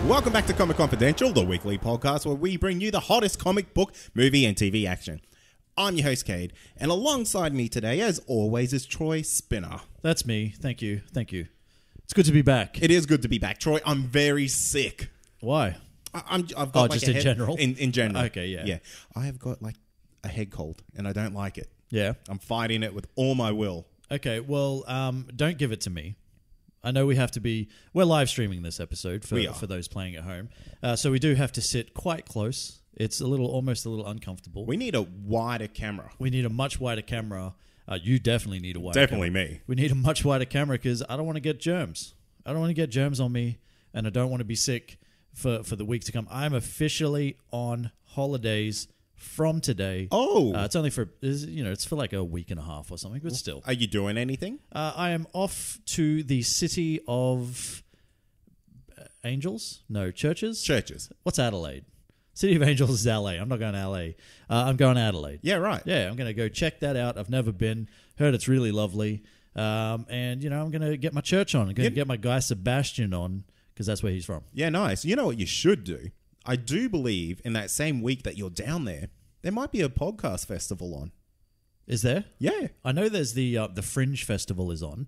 Welcome back to Comic Confidential, the weekly podcast where we bring you the hottest comic book, movie, and TV action. I'm your host, Kade, and alongside me today, as always, is Troy Spinner. That's me. Thank you. Thank you. It's good to be back. It is good to be back. Troy, I'm very sick. Why? I've got just in general? In general. Okay, yeah. Yeah. I have got like a head cold, and I don't like it. Yeah. I'm fighting it with all my will. Okay, well, don't give it to me. I know we have to be... We're live streaming this episode for those playing at home. So we do have to sit quite close. It's almost a little uncomfortable. We need a wider camera. We need a much wider camera. You definitely need a wider Definitely camera. me. We need a much wider camera because I don't want to get germs. I don't want to get germs on me, and I don't want to be sick for the week to come. I'm officially on holidays from today. Oh. It's only for, it's for like a week and a half or something, but still. Are you doing anything? I am off to the city of Angels? No, churches? Churches. What's Adelaide? City of Angels is LA. I'm not going to LA. I'm going to Adelaide. Yeah, right. Yeah, I'm going to go check that out. I've never been. Heard it's really lovely. And, I'm going to get my church on. I'm going to get my guy Sebastian on because that's where he's from. Yeah, nice. You know what you should do? I do believe in that same week that you're down there might be a podcast festival on. Is there? Yeah. I know there's the Fringe Festival is on,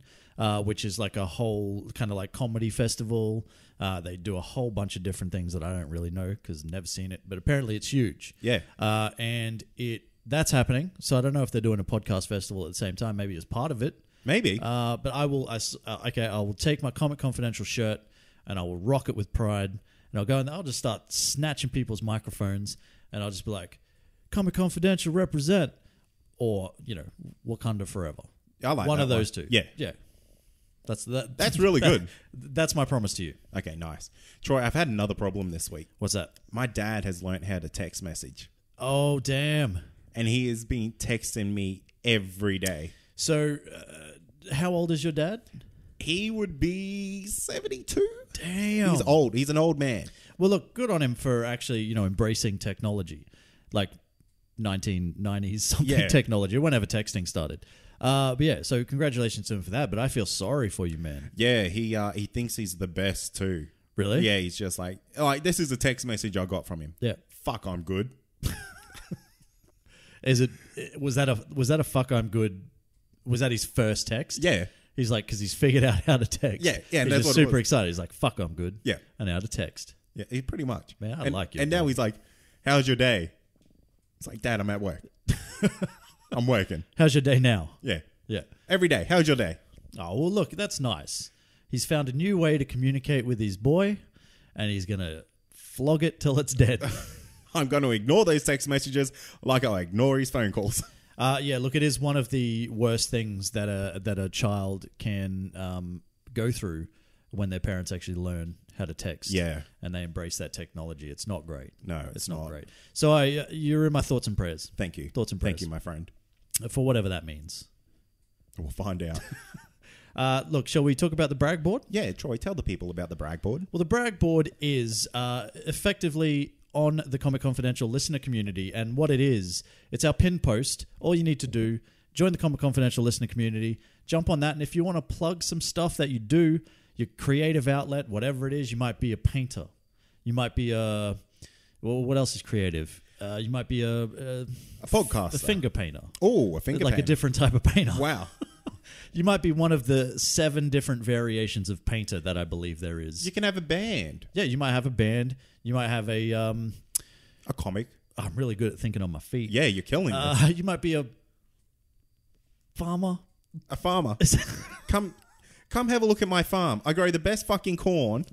which is like a whole kind of like comedy festival. They do a whole bunch of different things that I don't really know because I've never seen it, but apparently it's huge. Yeah. And that's happening. So I don't know if they're doing a podcast festival at the same time. Maybe as part of it. Maybe. But I will take my Comic Confidential shirt and I will rock it with pride. And I'll go and I'll just start snatching people's microphones and I'll just be like, Comic Confidential represent, or, Wakanda forever. I like one that of those two. Yeah. Yeah. That's really good. That's my promise to you. Okay, nice. Troy, I've had another problem this week. What's that? My dad has learnt how to text message. Oh, damn. And he has been texting me every day. So, how old is your dad? He would be 72. Damn. He's old. He's an old man. Well, look, good on him for actually, embracing technology. Like 1990s something technology, whenever texting started. But yeah, so congratulations to him for that. But I feel sorry for you, man. Yeah, he thinks he's the best too. Really? Yeah, he's just like this is a text message I got from him. Yeah. Fuck, I'm good. Was that a fuck I'm good? Was that his first text? Yeah. He's like, because he's figured out how to text. Yeah. He's that's just super excited. He's like, fuck, I'm good. Yeah. And how to text. Yeah, he pretty much. Man, I like you. And now he's like, how's your day? It's like, Dad, I'm at work. I'm working. How's your day now? Yeah. Yeah. Every day. How's your day? Oh, well, look, that's nice. He's found a new way to communicate with his boy, and he's going to flog it till it's dead. I'm going to ignore those text messages like I ignore his phone calls. Yeah, look, it is one of the worst things that a child can go through when their parents actually learn how to text. Yeah. And they embrace that technology. It's not great. No, it's not great. So you're in my thoughts and prayers. Thank you. Thoughts and prayers. Thank you, my friend. For whatever that means. We'll find out. Look, shall we talk about the brag board? Yeah, Troy, tell the people about the brag board. Well, the brag board is effectively on the Comic Confidential listener community, and what it is, it's our pin post. All you need to do, join the Comic Confidential listener community, jump on that, and if you want to plug some stuff that you do, your creative outlet, whatever it is, you might be a painter, you might be what else is creative? You might be a podcaster, a finger painter. Oh, a finger like painter. A different type of painter. Wow. You might be one of the 7 different variations of painter that I believe there is. You can have a band. Yeah, you might have a band. You might have a comic. I'm really good at thinking on my feet. Yeah, you're killing me. You might be a farmer. A farmer. Come have a look at my farm. I grow the best fucking corn,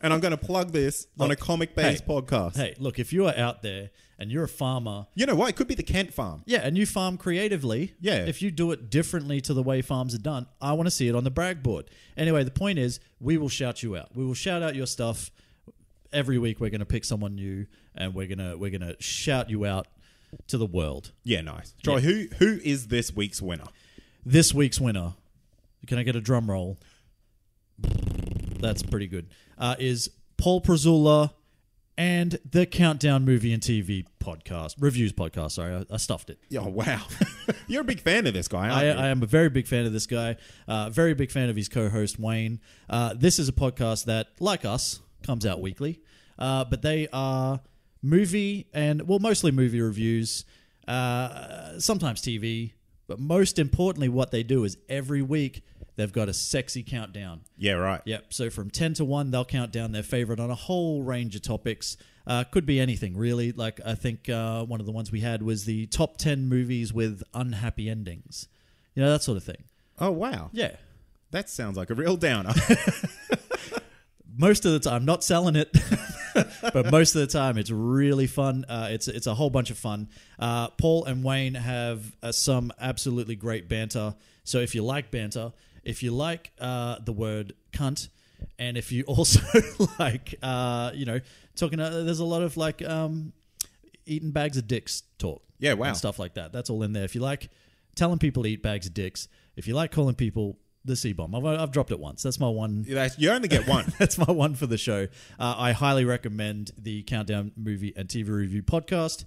and I'm going to plug this on a comic-based podcast. Hey, look, if you are out there and you're a farmer... You know what? It could be the Kent farm. Yeah, and you farm creatively. Yeah. If you do it differently to the way farms are done, I want to see it on the brag board. Anyway, the point is, we will shout you out. We will shout out your stuff. Every week we're going to pick someone new, and we're gonna shout you out to the world. Yeah, nice. Troy, who is this week's winner? This week's winner... Can I get a drum roll? That's pretty good. Is Paul Prezula and the Countdown Movie and TV podcast. Reviews podcast, sorry. I stuffed it. Oh, wow. You're a big fan of this guy, aren't you? I am a very big fan of this guy. Very big fan of his co-host, Wayne. This is a podcast that, like us, comes out weekly. But they are movie and, well, mostly movie reviews, sometimes TV. But most importantly, what they do is every week they've got a sexy countdown. Yeah, right. Yep. So from 10 to 1, they'll count down their favorite on a whole range of topics. Could be anything, really. Like, I think one of the ones we had was the top 10 movies with unhappy endings. You know, that sort of thing. Oh, wow. Yeah. That sounds like a real downer. Most of the time, not selling it, but most of the time it's really fun. It's a whole bunch of fun. Paul and Wayne have some absolutely great banter. So if you like banter, if you like the word cunt, and if you also like, talking, there's a lot of like eating bags of dicks talk. Yeah, wow. And stuff like that. That's all in there. If you like telling people to eat bags of dicks, if you like calling people the C-bomb. I've dropped it once. That's my one. You only get one. That's my one for the show. I highly recommend the Countdown Movie and TV Review podcast.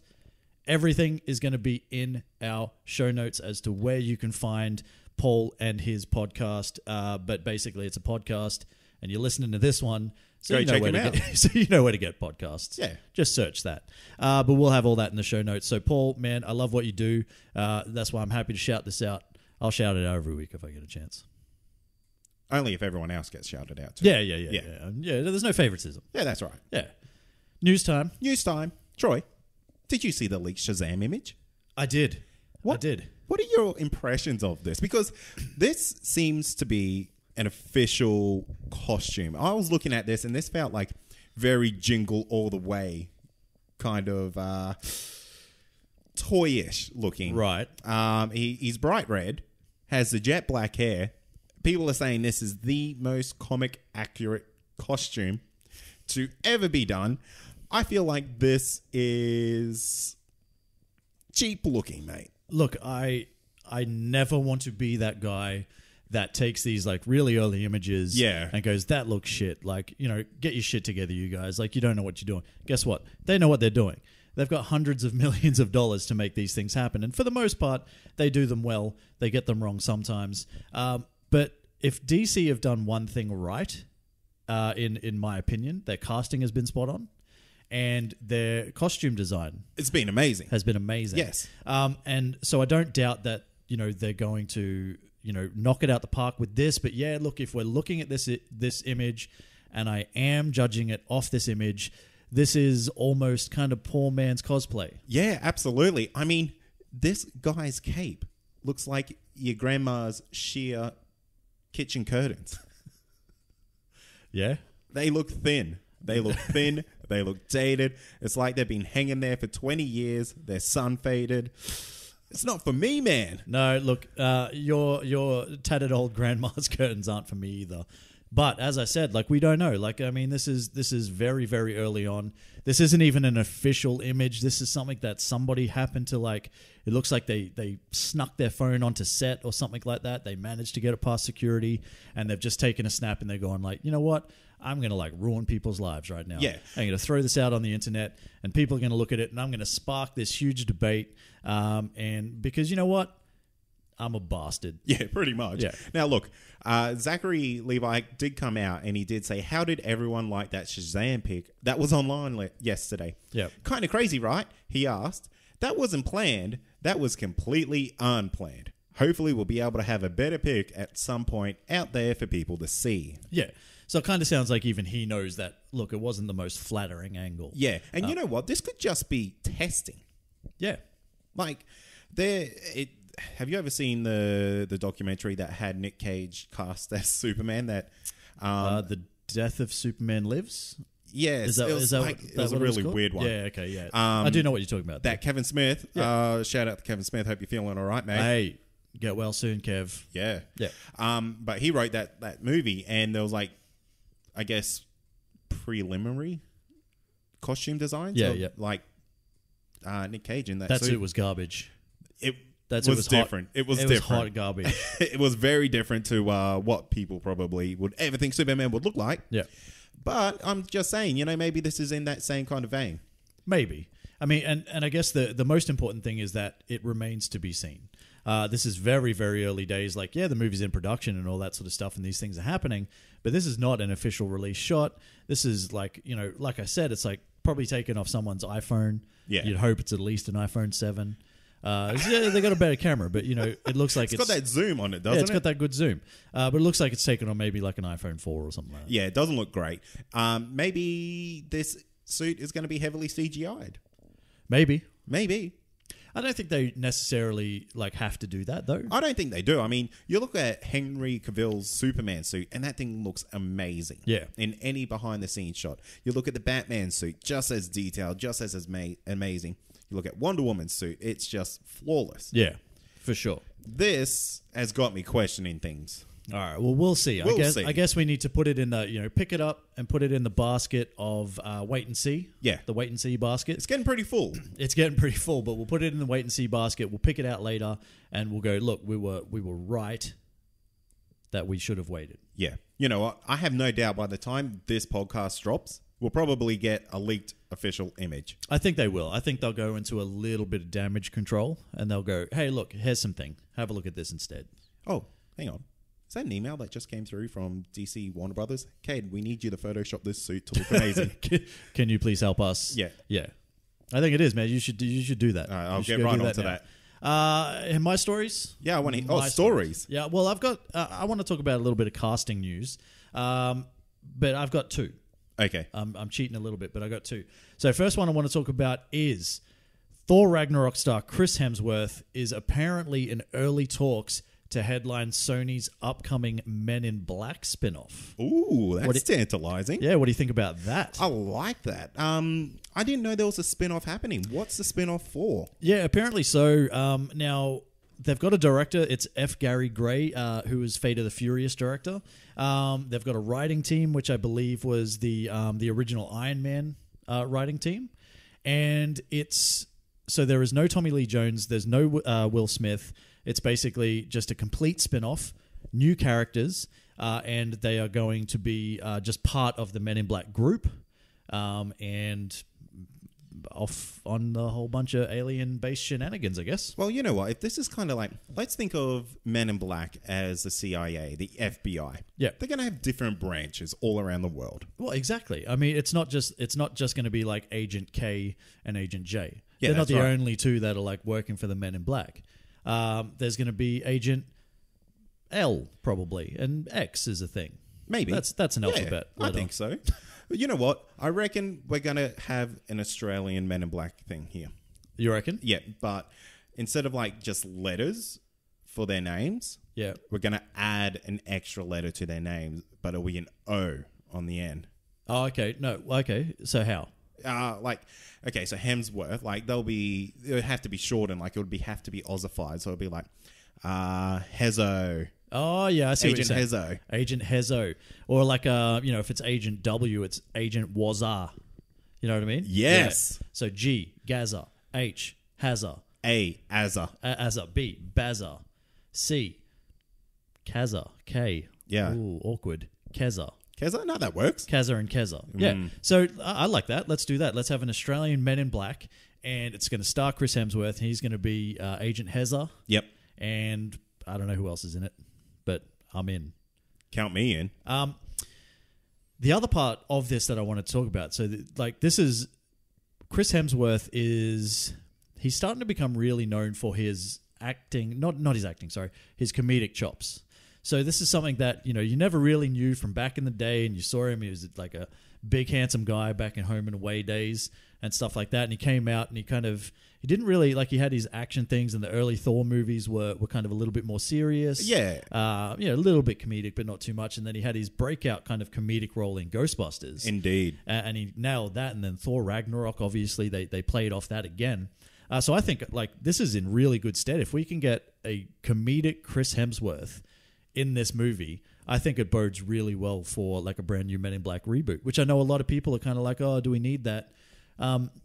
Everything is going to be in our show notes as to where you can find Paul and his podcast. But basically, it's a podcast, and you're listening to this one, so you know where to get. So you know where to get podcasts. Yeah, just search that. But we'll have all that in the show notes. So Paul, man, I love what you do. That's why I'm happy to shout this out. I'll shout it out every week if I get a chance. Only if everyone else gets shouted out too. Yeah. There's no favoritism. Yeah, that's right. Yeah. News time. Troy, did you see the leaked Shazam image? I did. What are your impressions of this? Because this seems to be an official costume. I was looking at this, and this felt like very Jingle All the Way kind of toyish looking. Right. He's bright red, has the jet black hair. People are saying this is the most comic accurate costume to ever be done. I feel like this is cheap looking, mate. Look, I never want to be that guy that takes these like really early images and goes, that looks shit. Like, get your shit together, you guys. Like, you don't know what you're doing. Guess what? They know what they're doing. They've got hundreds of millions of dollars to make these things happen. And for the most part, they do them well. They get them wrong sometimes. But if DC have done one thing right, in my opinion, their casting has been spot on, and their costume design has been amazing. Yes. And so I don't doubt that they're going to knock it out the park with this. But yeah, look, if we're looking at this image, and I am judging it off this image, this is almost kind of poor man's cosplay. Yeah, absolutely. I mean, this guy's cape looks like your grandma's sheer kitchen curtains. Yeah. They look thin. They look dated. It's like they've been hanging there for 20 years. They're sun faded. It's not for me, man. No, look, your tattered old grandma's curtains aren't for me either. But as I said, like, we don't know. Like, I mean, this is very, very early on. This isn't even an official image. This is something that somebody happened to, like, it looks like they snuck their phone onto set or something like that. They managed to get it past security, and they've just taken a snap, and they're going like, you know what? I'm going to like ruin people's lives right now. Yeah. I'm going to throw this out on the internet, and people are going to look at it, and I'm going to spark this huge debate. And because you know what? I'm a bastard. Yeah, pretty much. Yeah. Now, look, Zachary Levi did come out and he did say, how did everyone like that Shazam pic that was online yesterday? Yeah. Kind of crazy, right? He asked. That wasn't planned. That was completely unplanned. Hopefully, we'll be able to have a better pic at some point out there for people to see. Yeah. So it kind of sounds like even he knows that, look, it wasn't the most flattering angle. Yeah. And you know what? This could just be testing. Yeah. Like, have you ever seen the documentary that had Nick Cage cast as Superman? That The Death of Superman Lives? Yes. It was a really weird one. Yeah, okay, yeah. I do know what you're talking about. That Kevin Smith. Yeah. Shout out to Kevin Smith. Hope you're feeling all right, mate. Hey, get well soon, Kev. Yeah. Yeah. But he wrote that movie, and there was like, I guess, preliminary costume designs. Yeah, of, yeah. Like Nick Cage in that That suit. suit was garbage. It was different. It was hot garbage. It was very different to what people probably would ever think Superman would look like. Yeah. But I'm just saying, maybe this is in that same kind of vein. Maybe. I mean, and I guess the most important thing is that it remains to be seen. This is very, very early days. Like, yeah, the movie's in production and all that sort of stuff, and these things are happening, but this is not an official release shot. This is like, you know, like I said, it's like probably taken off someone's iPhone. Yeah. You'd hope it's at least an iPhone 7. Yeah, they got a better camera, but, you know, it looks like it's got that zoom on it, doesn't it? It's got that good zoom. But it looks like it's taken on maybe like an iPhone 4 or something like that. Yeah, it doesn't look great. Maybe this suit is going to be heavily CGI'd. Maybe. I don't think they necessarily like have to do that, though. I don't think they do. I mean, you look at Henry Cavill's Superman suit, and that thing looks amazing. Yeah. In any behind-the-scenes shot. You look at the Batman suit, just as detailed, just as amazing. You look at Wonder Woman's suit, it's just flawless. Yeah, for sure. This has got me questioning things. All right, well, we'll see. I guess we need to put it in the, you know, pick it up and put it in the basket of wait and see. Yeah. The wait and see basket. It's getting pretty full. It's getting pretty full, but we'll put it in the wait and see basket. We'll pick it out later, and we'll go, look, we were right that we should have waited. Yeah. You know what? I have no doubt by the time this podcast drops, we'll probably get a leaked official image. I think they will. I think they'll go into a little bit of damage control, and they'll go, hey, look, here's something. Have a look at this instead. Oh, hang on. Is that an email that just came through from DC Warner Brothers? Kade, we need you to Photoshop this suit to look amazing. Can you please help us? Yeah. Yeah. I think it is, man. You should do that. I'll get right onto that. And my stories? Yeah, I want to hear. Oh, stories. Yeah, well, I've got... I want to talk about a little bit of casting news, but I've got two. Okay. I'm cheating a little bit, but I got two. So first one I want to talk about is Thor Ragnarok star Chris Hemsworth is apparently in early talks to headline Sony's upcoming Men in Black spin-off. Ooh, that's tantalizing. Yeah, what do you think about that? I like that. I didn't know there was a spin-off happening. What's the spin-off for? Yeah, apparently so. Now, they've got a director. It's F. Gary Gray, who is Fate of the Furious director. They've got a writing team, which I believe was the original Iron Man writing team. And it's... So there is no Tommy Lee Jones. There's no Will Smith. It's basically just a complete spin-off, new characters, and they are going to be just part of the Men in Black group, and off on a whole bunch of alien-based shenanigans, I guess. Well, you know what? If this is kind of like, let's think of Men in Black as the CIA, the FBI. Yeah, they're going to have different branches all around the world. Well, exactly. I mean, it's not just going to be like Agent K and Agent J. Yeah, they're not the right. only two that are like working for the Men in Black. There's going to be Agent L probably, and X is a thing. Maybe that's an alphabet. I think so. But you know what? I reckon we're going to have an Australian Men in Black thing here. You reckon? Yeah, but instead of like just letters for their names, yeah, we're going to add an extra letter to their names, but it'll be an O on the end. Oh, okay. No, okay. So how? So Hemsworth, like it would have to be shortened, like it would have to be Ossified, so it'd be like Hezzo. Oh yeah, I see Agent what you're saying. Hezzo. Agent Hezzo, or like if it's Agent W, it's Agent Wazar. You know what I mean? Yes. Yeah. So G Gaza, H Hazza, A Azza, Azza, B Bazza, C Kaza, K. Yeah. Ooh, awkward. Keza. Keza? No, that works. Keza and Keza. Yeah. So I like that. Let's do that. Let's have an Australian Men in Black, and it's going to star Chris Hemsworth. He's going to be Agent Hezza. Yep. And I don't know who else is in it, but I'm in. Count me in. The other part of this that I want to talk about, so this is Chris Hemsworth he's starting to become really known for his acting, not his acting, sorry, his comedic chops. So this is something that, you never really knew from back in the day, and you saw him, he was like a big, handsome guy back in Home and Away days and stuff like that, and he came out and he didn't really, he had his action things, and the early Thor movies were kind of a little bit more serious. Yeah. A little bit comedic, but not too much, and then he had his breakout kind of comedic role in Ghostbusters. Indeed. And he nailed that, and then Thor Ragnarok, obviously, they played off that again. So I think, this is in really good stead. If we can get a comedic Chris Hemsworth in this movie, I think it bodes really well for a brand new Men in Black reboot, which I know a lot of people are kind of like, oh, do we need that?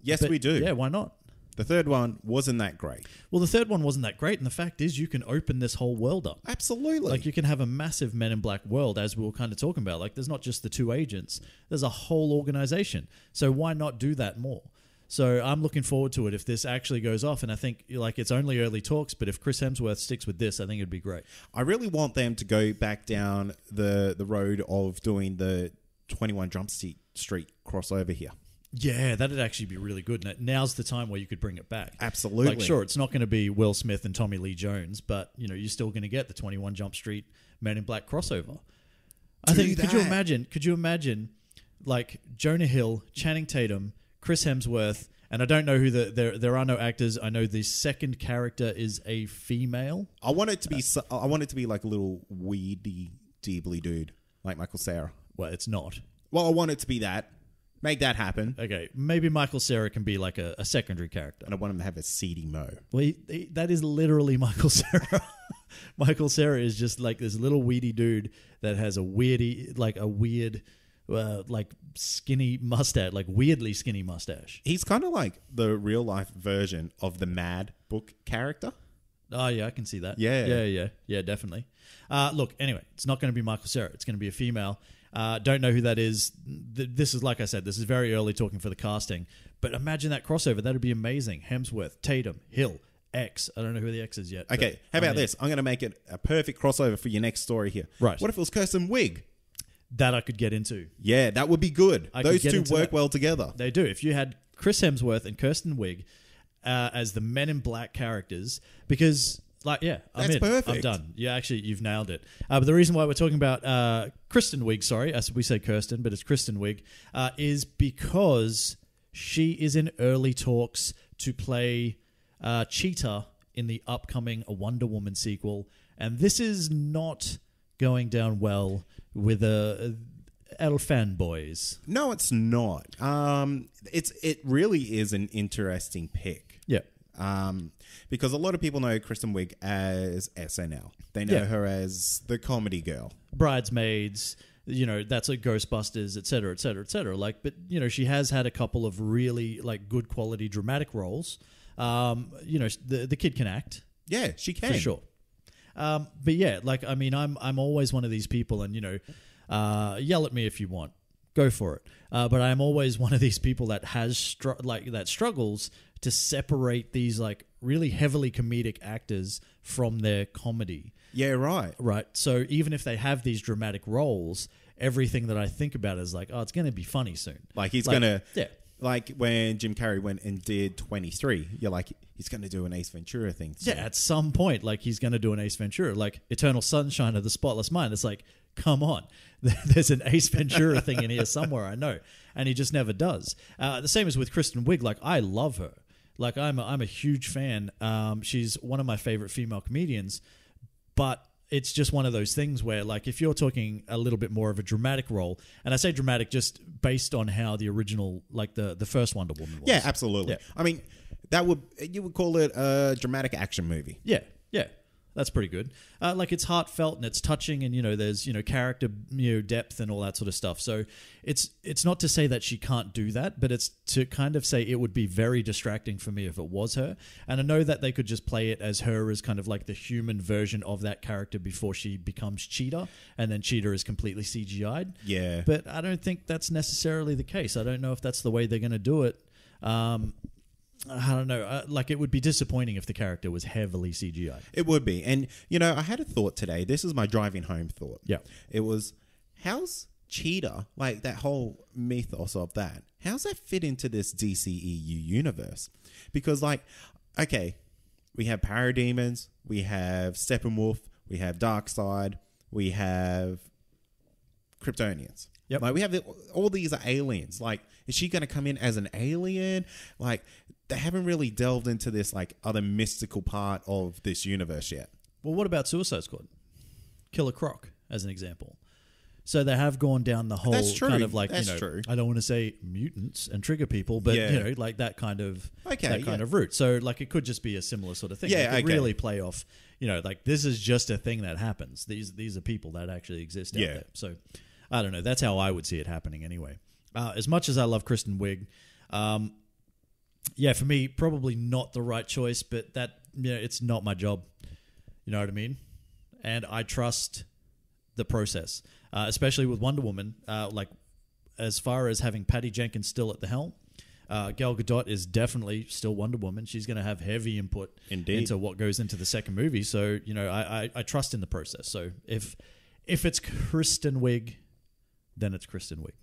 Yes, we do. Yeah, why not? The third one wasn't that great. Well, the third one wasn't that great, and the fact is you can open this whole world up. Absolutely. You can have a massive Men in Black world, as we were kind of talking about. There's not just the two agents. There's a whole organization. So why not do that more? So I'm looking forward to it if this actually goes off. And I think like it's only early talks, but if Chris Hemsworth sticks with this, I think it'd be great. I really want them to go back down the road of doing the 21 Jump Street crossover here. Yeah, that'd actually be really good. Now's the time where you could bring it back. Absolutely. Like, sure, it's not going to be Will Smith and Tommy Lee Jones, but you're still going to get the 21 Jump Street Men in Black crossover. I think. Could you imagine, like Jonah Hill, Channing Tatum, Chris Hemsworth, and I don't know who there are no actors. I know the second character is a female. I want it to be. I want it to be like a little weedy, deebly dude like Michael Cera. Well, it's not. Well, I want it to be that. Make that happen. Okay, maybe Michael Cera can be like a secondary character. And I want him to have a seedy mo. Well, that is literally Michael Cera. Michael Cera is just like this little weedy dude that has a weird, like skinny mustache, like weirdly skinny mustache. He's kind of like the real life version of the Mad book character. Oh, yeah, I can see that. Yeah, definitely. Look, anyway, it's not going to be Michael Cera. It's going to be a female. Don't know who that is. This is, like I said, this is very early talking for the casting. But imagine that crossover. That would be amazing. Hemsworth, Tatum, Hill, X. I don't know who the X is yet. Okay, how about this? I'm going to make it a perfect crossover for your next story here. Right. What if it was Kristen Wiig? That I could get into. Yeah, that would be good. Those two work well together. They do. If you had Chris Hemsworth and Kristen Wiig as the Men in Black characters, because... Like, yeah, That's perfect. I'm done. Yeah, actually, you've nailed it. But the reason why we're talking about Kristen Wiig, sorry, as we say Kirsten, but it's Kristen Wiig, is because she is in early talks to play Cheetah in the upcoming Wonder Woman sequel. And this is not going down well with L fanboys. No, it's not. It really is an interesting pick. Yeah. Because a lot of people know Kristen Wiig as SNL. They know her as the comedy girl. Bridesmaids, that's like Ghostbusters, et cetera, et cetera, et cetera. Like, but, she has had a couple of really, like, good quality dramatic roles. The kid can act. Yeah, she can. For sure. But yeah, like, I mean, I'm always one of these people and, yell at me if you want. Go for it. But I'm always one of these people that that struggles to separate these like really heavily comedic actors from their comedy. Yeah, right. Right. So even if they have these dramatic roles, everything that I think about is like, oh, it's going to be funny soon. Like he's going to... Yeah. Like when Jim Carrey went and did 23, you're like, he's going to do an Ace Ventura thing. So. Yeah, at some point, like he's going to do an Ace Ventura. Like Eternal Sunshine of the Spotless Mind. It's like, come on. There's an Ace Ventura thing in here somewhere, I know. And he just never does. The same as with Kristen Wiig. Like, I love her. Like, I'm a huge fan. She's one of my favorite female comedians. But it's just one of those things where, like, if you're talking a little bit more of a dramatic role, and I say dramatic just based on how the original, like the first Wonder Woman was. Yeah, absolutely. Yeah. I mean, you would call it a dramatic action movie. Yeah, yeah. That's pretty good. Like it's heartfelt and it's touching, and there's character depth and all that sort of stuff. So it's not to say that she can't do that, but it's to kind of say it would be very distracting for me if it was her. And I know that they could just play it as her as kind of like the human version of that character before she becomes Cheetah, and then Cheetah is completely CGI'd. Yeah, but I don't think that's necessarily the case. I don't know if that's the way they're going to do it. I don't know. Like, it would be disappointing if the character was heavily CGI. It would be. And, I had a thought today. This is my driving home thought. Yeah. It was, how's Cheetah, like that whole mythos of that, how's that fit into this DCEU universe? Because, like, okay, we have parademons, we have Steppenwolf, we have Darkseid, we have Kryptonians. Yep. Like, we have all these are aliens. Like, is she going to come in as an alien? Like, they haven't really delved into this, like, other mystical part of this universe yet. Well, what about Suicide Squad? Killer Croc, as an example. So they have gone down the whole kind of like, true. I don't want to say mutants and trigger people, but, like that kind of of route. So, like, it could just be a similar sort of thing. Yeah, it could really play off, like, this is just a thing that happens. These are people that actually exist out there. So, I don't know. That's how I would see it happening anyway. As much as I love Kristen Wiig, for me, probably not the right choice, but that, it's not my job. You know what I mean? And I trust the process, especially with Wonder Woman. Like, as far as having Patty Jenkins still at the helm, Gal Gadot is definitely still Wonder Woman. She's going to have heavy input into what goes into the second movie. So, I trust in the process. So if it's Kristen Wiig, then it's Kristen Wiig.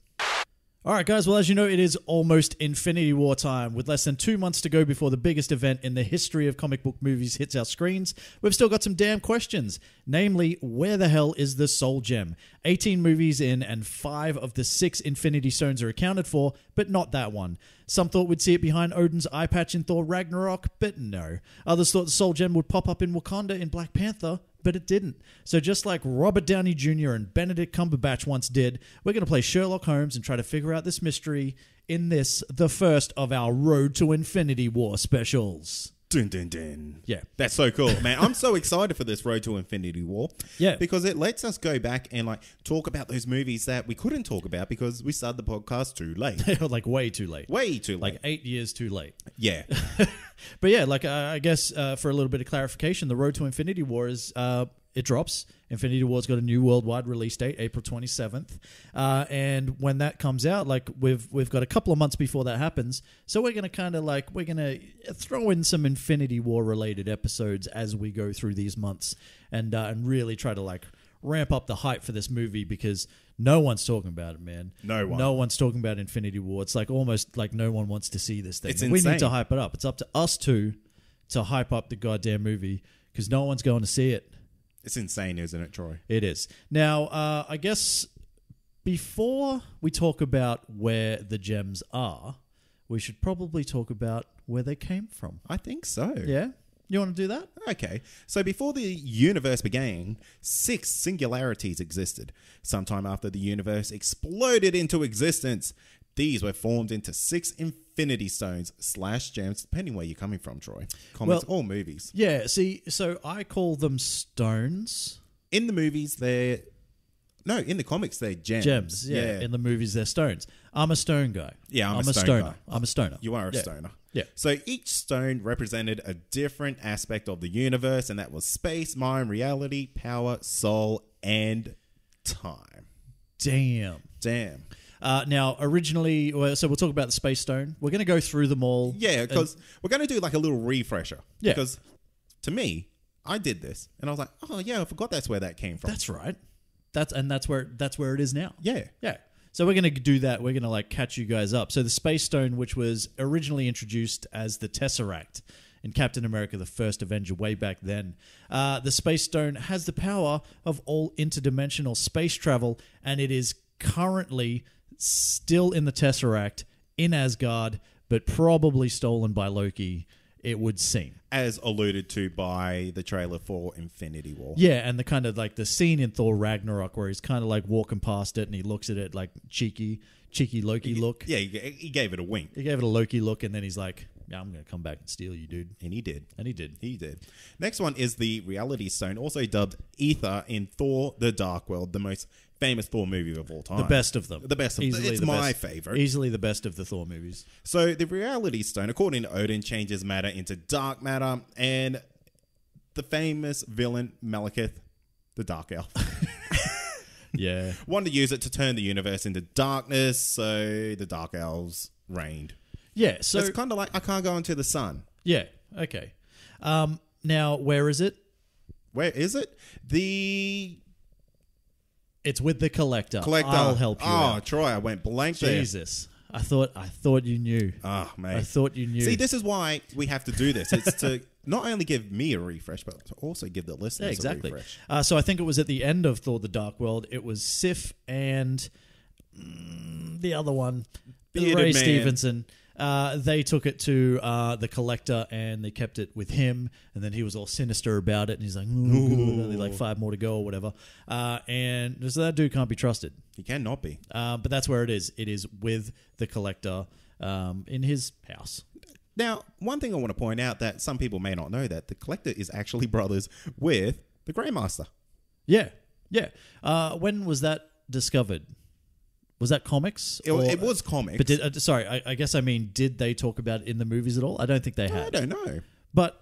All right, guys. Well, as you know, it is almost Infinity War time. With less than 2 months to go before the biggest event in the history of comic book movies hits our screens, we've still got some damn questions. Namely, where the hell is the Soul Gem? 18 movies in and 5 of the 6 Infinity Stones are accounted for, but not that one. Some thought we'd see it behind Odin's eye patch in Thor Ragnarok, but no. Others thought the Soul Gem would pop up in Wakanda in Black Panther, but it didn't. So just like Robert Downey Jr. and Benedict Cumberbatch once did, we're going to play Sherlock Holmes and try to figure out this mystery in this, the first of our Road to Infinity War specials. Dun, dun, dun. Yeah. That's so cool, man. I'm so excited for this Road to Infinity War. Yeah. Because it lets us go back and talk about those movies that we couldn't talk about because we started the podcast too late. Like way too late. Way too late. Like 8 years too late. Yeah. But yeah, I guess for a little bit of clarification, the Road to Infinity War is... it drops. Infinity War's got a new worldwide release date, April 27th. And when that comes out, we've got a couple of months before that happens. So we're going to throw in some Infinity War related episodes as we go through these months and really try to ramp up the hype for this movie because no one's talking about it, man. No one's talking about Infinity War. It's almost like no one wants to see this thing. It's we insane. need to hype it up. It's up to us two to hype up the goddamn movie because no one's going to see it. It's insane, isn't it, Troy? It is. Now, I guess before we talk about where the gems are, we should probably talk about where they came from. I think so. Yeah? You want to do that? Okay. So before the universe began, 6 singularities existed. Sometime after the universe exploded into existence, these were formed into 6 Infinity Stones / gems, depending where you're coming from, Troy. Comics or movies. Yeah, see, so I call them stones. In the movies, in the comics, they're gems. Gems, yeah. In the movies, they're stones. I'm a stone guy. Yeah, I'm a stoner. I'm a stoner. You are a stoner. Yeah. So each stone represented a different aspect of the universe, and that was space, mind, reality, power, soul, and time. Damn. Now, originally, so we'll talk about the Space Stone. We're going to go through them all. Yeah, because we're going to do a little refresher. Yeah. Because to me, I did this, and I was like, oh, yeah, I forgot that's where that came from. That's right. That's where it is now. Yeah. Yeah. So we're going to do that. We're going to catch you guys up. So the Space Stone, which was originally introduced as the Tesseract in Captain America, the First Avenger, way back then. The Space Stone has the power of all interdimensional space travel, and it is currently still in the Tesseract in Asgard, but probably stolen by Loki, it would seem. As alluded to by the trailer for Infinity War. Yeah, and the kind of the scene in Thor Ragnarok where he's kind of walking past it and he looks at it cheeky Loki look. Yeah, he gave it a wink. He gave it a Loki look and then he's like, yeah, I'm going to come back and steal you, dude. And he did. He did. Next one is the Reality Stone, also dubbed Ether in Thor The Dark World, the most famous Thor movie of all time. The best of them. The best of them. It's my favorite. Easily the best of the Thor movies. So the Reality Stone, according to Odin, changes matter into dark matter, and the famous villain Malekith, the Dark Elf, yeah, wanted to use it to turn the universe into darkness, so the Dark Elves reigned. Yeah, so it's kind of like I can't go into the sun. Yeah, okay. Now, where is it? Where is it? It's with the Collector. Collector. I'll help you out. Oh, Troy, I went blank there. Jesus. I thought you knew. Oh, mate. I thought you knew. See, this is why we have to do this. It's to not only give me a refresh, but to also give the listeners a refresh. So I think it was at the end of Thor the Dark World. It was Sif and the other one, Bearded Ray Man. Stevenson. They took it to the Collector and they kept it with him, and then he was all sinister about it, and he's like, "Ooh, only like 5 more to go," or whatever. And so that dude can't be trusted. He cannot be. But that's where it is. It is with the Collector in his house. Now, one thing I want to point out that some people may not know, that the Collector is actually brothers with the Grey Master. Yeah. When was that discovered? Was that comics? It was comics. But I guess I mean, did they talk about it in the movies at all? I don't think they had. I don't know. But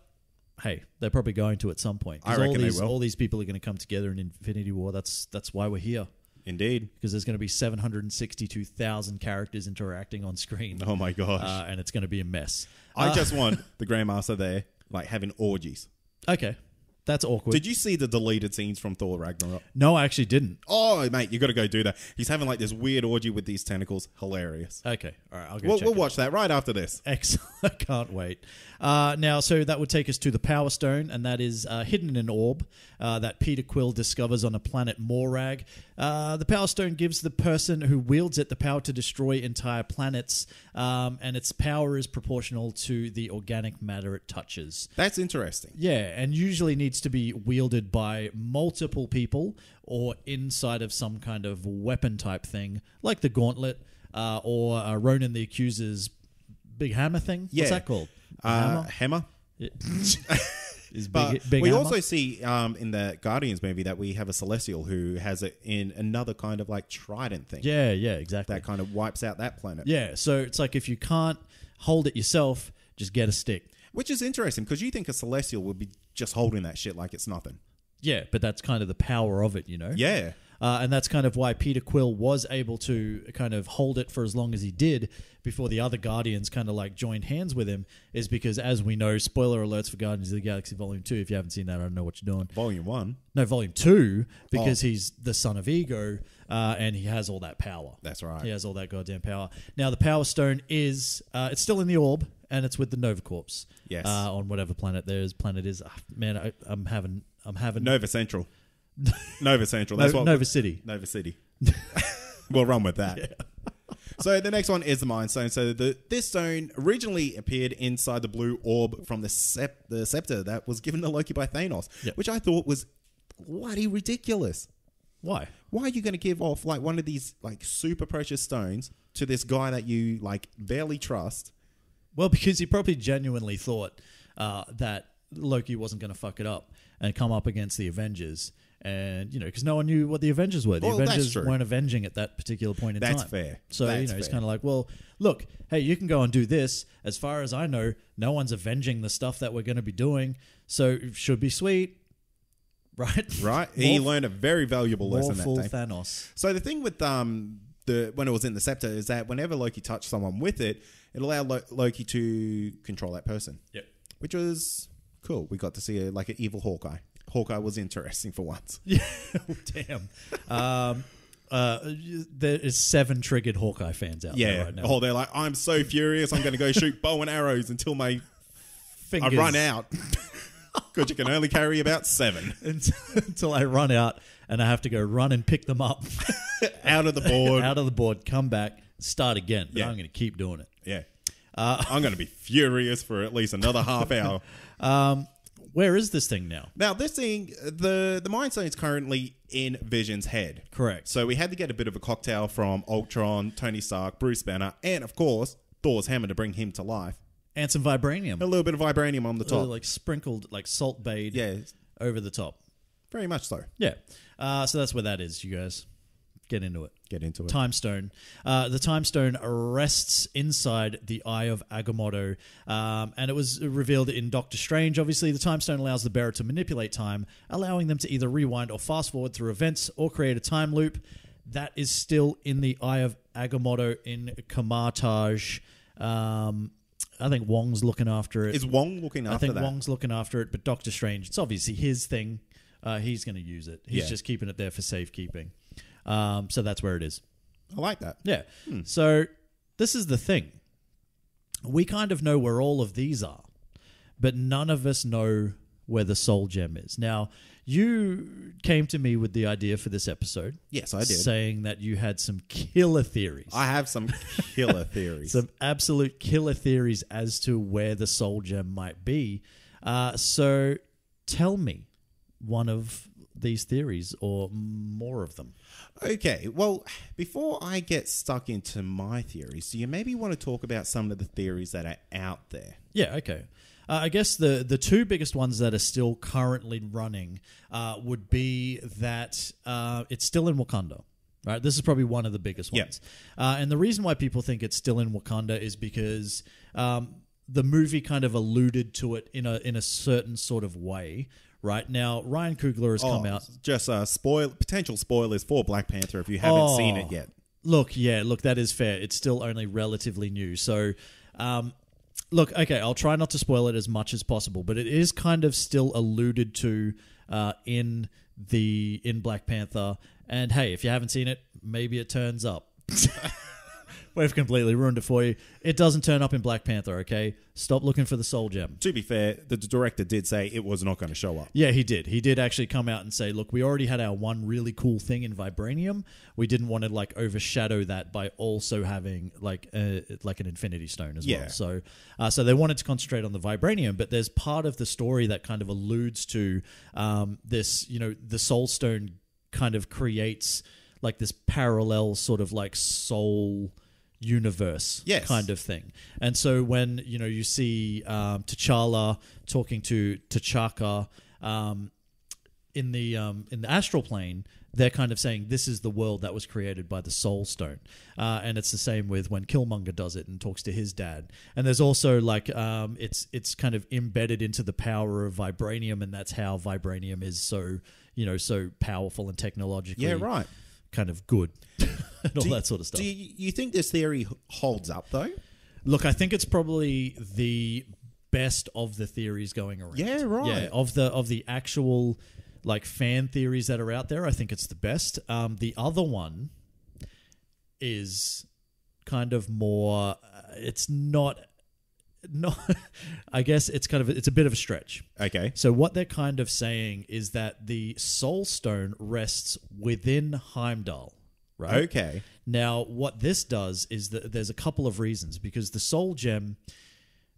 hey, they're probably going to at some point. I reckon they will. All these people are going to come together in Infinity War. That's why we're here. Indeed. Because there's going to be 762,000 characters interacting on screen. Oh my gosh. And it's going to be a mess. I just want the Grandmaster there, like, having orgies. Okay. That's awkward. Did you see the deleted scenes from Thor Ragnarok? No, I actually didn't. Oh, mate, you got to go do that. He's having like this weird orgy with these tentacles. Hilarious. Okay. All right. I'll go We'll watch that right after this. Excellent. I can't wait. Now, so that would take us to the Power Stone, and that is hidden in an orb that Peter Quill discovers on a planet Morag. The Power Stone gives the person who wields it the power to destroy entire planets, and its power is proportional to the organic matter it touches. That's interesting. Yeah, and usually needs to be wielded by multiple people or inside of some kind of weapon type thing, like the Gauntlet or Ronan the Accuser's big hammer thing. Yeah. What's that called? Hammer? Is But big we hammer? also see in the Guardians movie that we have a Celestial who has it in another kind of like trident thing. Yeah, exactly. That kind of wipes out that planet. Yeah, so it's like if you can't hold it yourself, just get a stick. Which is interesting because you think a Celestial would be just holding that shit like it's nothing. Yeah, but that's kind of the power of it, you know? Yeah. And that's kind of why Peter Quill was able to kind of hold it for as long as he did before the other Guardians kind of like joined hands with him, is because, as we know, spoiler alerts for Guardians of the Galaxy Volume 2, if you haven't seen that, I don't know what you're doing. Volume 1. No, Volume 2, because he's the son of Ego, and he has all that power. That's right. He has all that goddamn power. Now, the Power Stone is, it's still in the orb, and it's with the Nova Corps. Yes. On whatever planet planet is. Man, I'm having Nova Central. Nova Central. That's what Nova City. Nova City. We'll run with that. Yeah. So the next one is the Mind Stone. So this stone originally appeared inside the blue orb from the scepter that was given to Loki by Thanos, which I thought was bloody ridiculous. Why? Why are you going to give off like one of these like super precious stones to this guy that you like barely trust? Well, because he probably genuinely thought that Loki wasn't going to fuck it up and come up against the Avengers. And, you know, because no one knew what the Avengers were. The Avengers weren't avenging at that particular point in time. That's fair. So, That's it's fair. kind of like, well, look, hey, you can go and do this. As far as I know, no one's avenging the stuff that we're going to be doing. So it should be sweet. Right? Right. He learned a very valuable lesson that day. Thanos. So the thing with when it was in the scepter is that whenever Loki touched someone with it, it allowed Loki to control that person. Yep. Which was cool. We got to see an evil Hawkeye. Hawkeye was interesting for once. Yeah, damn. There is 7 triggered Hawkeye fans out there right now. Oh, they're like, I'm so furious. I'm going to go shoot bow and arrows until I run out. Because you can only carry about 7. Until I run out and I have to go run and pick them up. Out of the board. Out of the board, come back, start again. But Yeah. I'm going to keep doing it. Yeah. I'm going to be furious for at least another half hour. Where is this thing now? Now, this thing, the Mind Stone is currently in Vision's head. Correct. So we had to get a bit of a cocktail from Ultron, Tony Stark, Bruce Banner, and, of course, Thor's hammer to bring him to life. And some vibranium. A little bit of vibranium on the top. Like sprinkled, like salt bayed over the top. Very much so. Yeah. So that's where that is, you guys. Get into it. Get into it. Time Stone. The Time Stone rests inside the Eye of Agamotto, and it was revealed in Doctor Strange. Obviously, the Time Stone allows the bearer to manipulate time, allowing them to either rewind or fast forward through events or create a time loop. That is still in the Eye of Agamotto in Kamartaj. I think Wong's looking after it. Is Wong looking after that? I think Wong's looking after it, but Doctor Strange, it's obviously his thing. He's going to use it. He's just keeping it there for safekeeping. So that's where it is. I like that. Yeah. So this is the thing. We kind of know where all of these are, but none of us know where the soul gem is. Now, you came to me with the idea for this episode. Yes, I did. Saying that you had some killer theories. I have some killer theories. Some absolute killer theories as to where the soul gem might be. So tell me one of these theories or more of them. Okay, well, before I get stuck into my theories, do you maybe want to talk about some of the theories that are out there? Yeah, okay. I guess the 2 biggest ones that are still currently running would be that it's still in Wakanda. Right, this is probably one of the biggest ones. And the reason why people think it's still in Wakanda is because the movie kind of alluded to it in a certain sort of way, right? Now, Ryan Coogler has come out. Just potential spoilers for Black Panther if you haven't seen it yet. Look, that is fair. It's still only relatively new. So, look, okay, I'll try not to spoil it as much as possible, but it is kind of still alluded to in Black Panther. And hey, if you haven't seen it, maybe it turns up. We've completely ruined it for you. It doesn't turn up in Black Panther, okay? Stop looking for the soul gem. To be fair, the director did say it was not going to show up. Yeah, he did. He did actually come out and say, look, we already had our one really cool thing in Vibranium. We didn't want to like overshadow that by also having like an Infinity Stone as well. So they wanted to concentrate on the Vibranium, but there's part of the story that kind of alludes to this, the Soul Stone kind of creates like this parallel sort of like soul universe kind of thing. And so when you see T'Challa talking to T'Chaka in the astral plane, they're kind of saying this is the world that was created by the Soul Stone, and it's the same with when Killmonger does it and talks to his dad. And there's also like it's kind of embedded into the power of vibranium, and that's how vibranium is so so powerful and technologically kind of good. And all that sort of stuff. Do you think this theory holds up, though? Look, I think it's probably the best of the theories going around. Yeah, right. Yeah, of the actual like fan theories that are out there, I think it's the best. The other one is kind of more. It's not. I guess it's a bit of a stretch. Okay. So what they're kind of saying is that the Soul Stone rests within Heimdall. Right? Okay. Now, what this does is that there's a couple of reasons, because the soul gem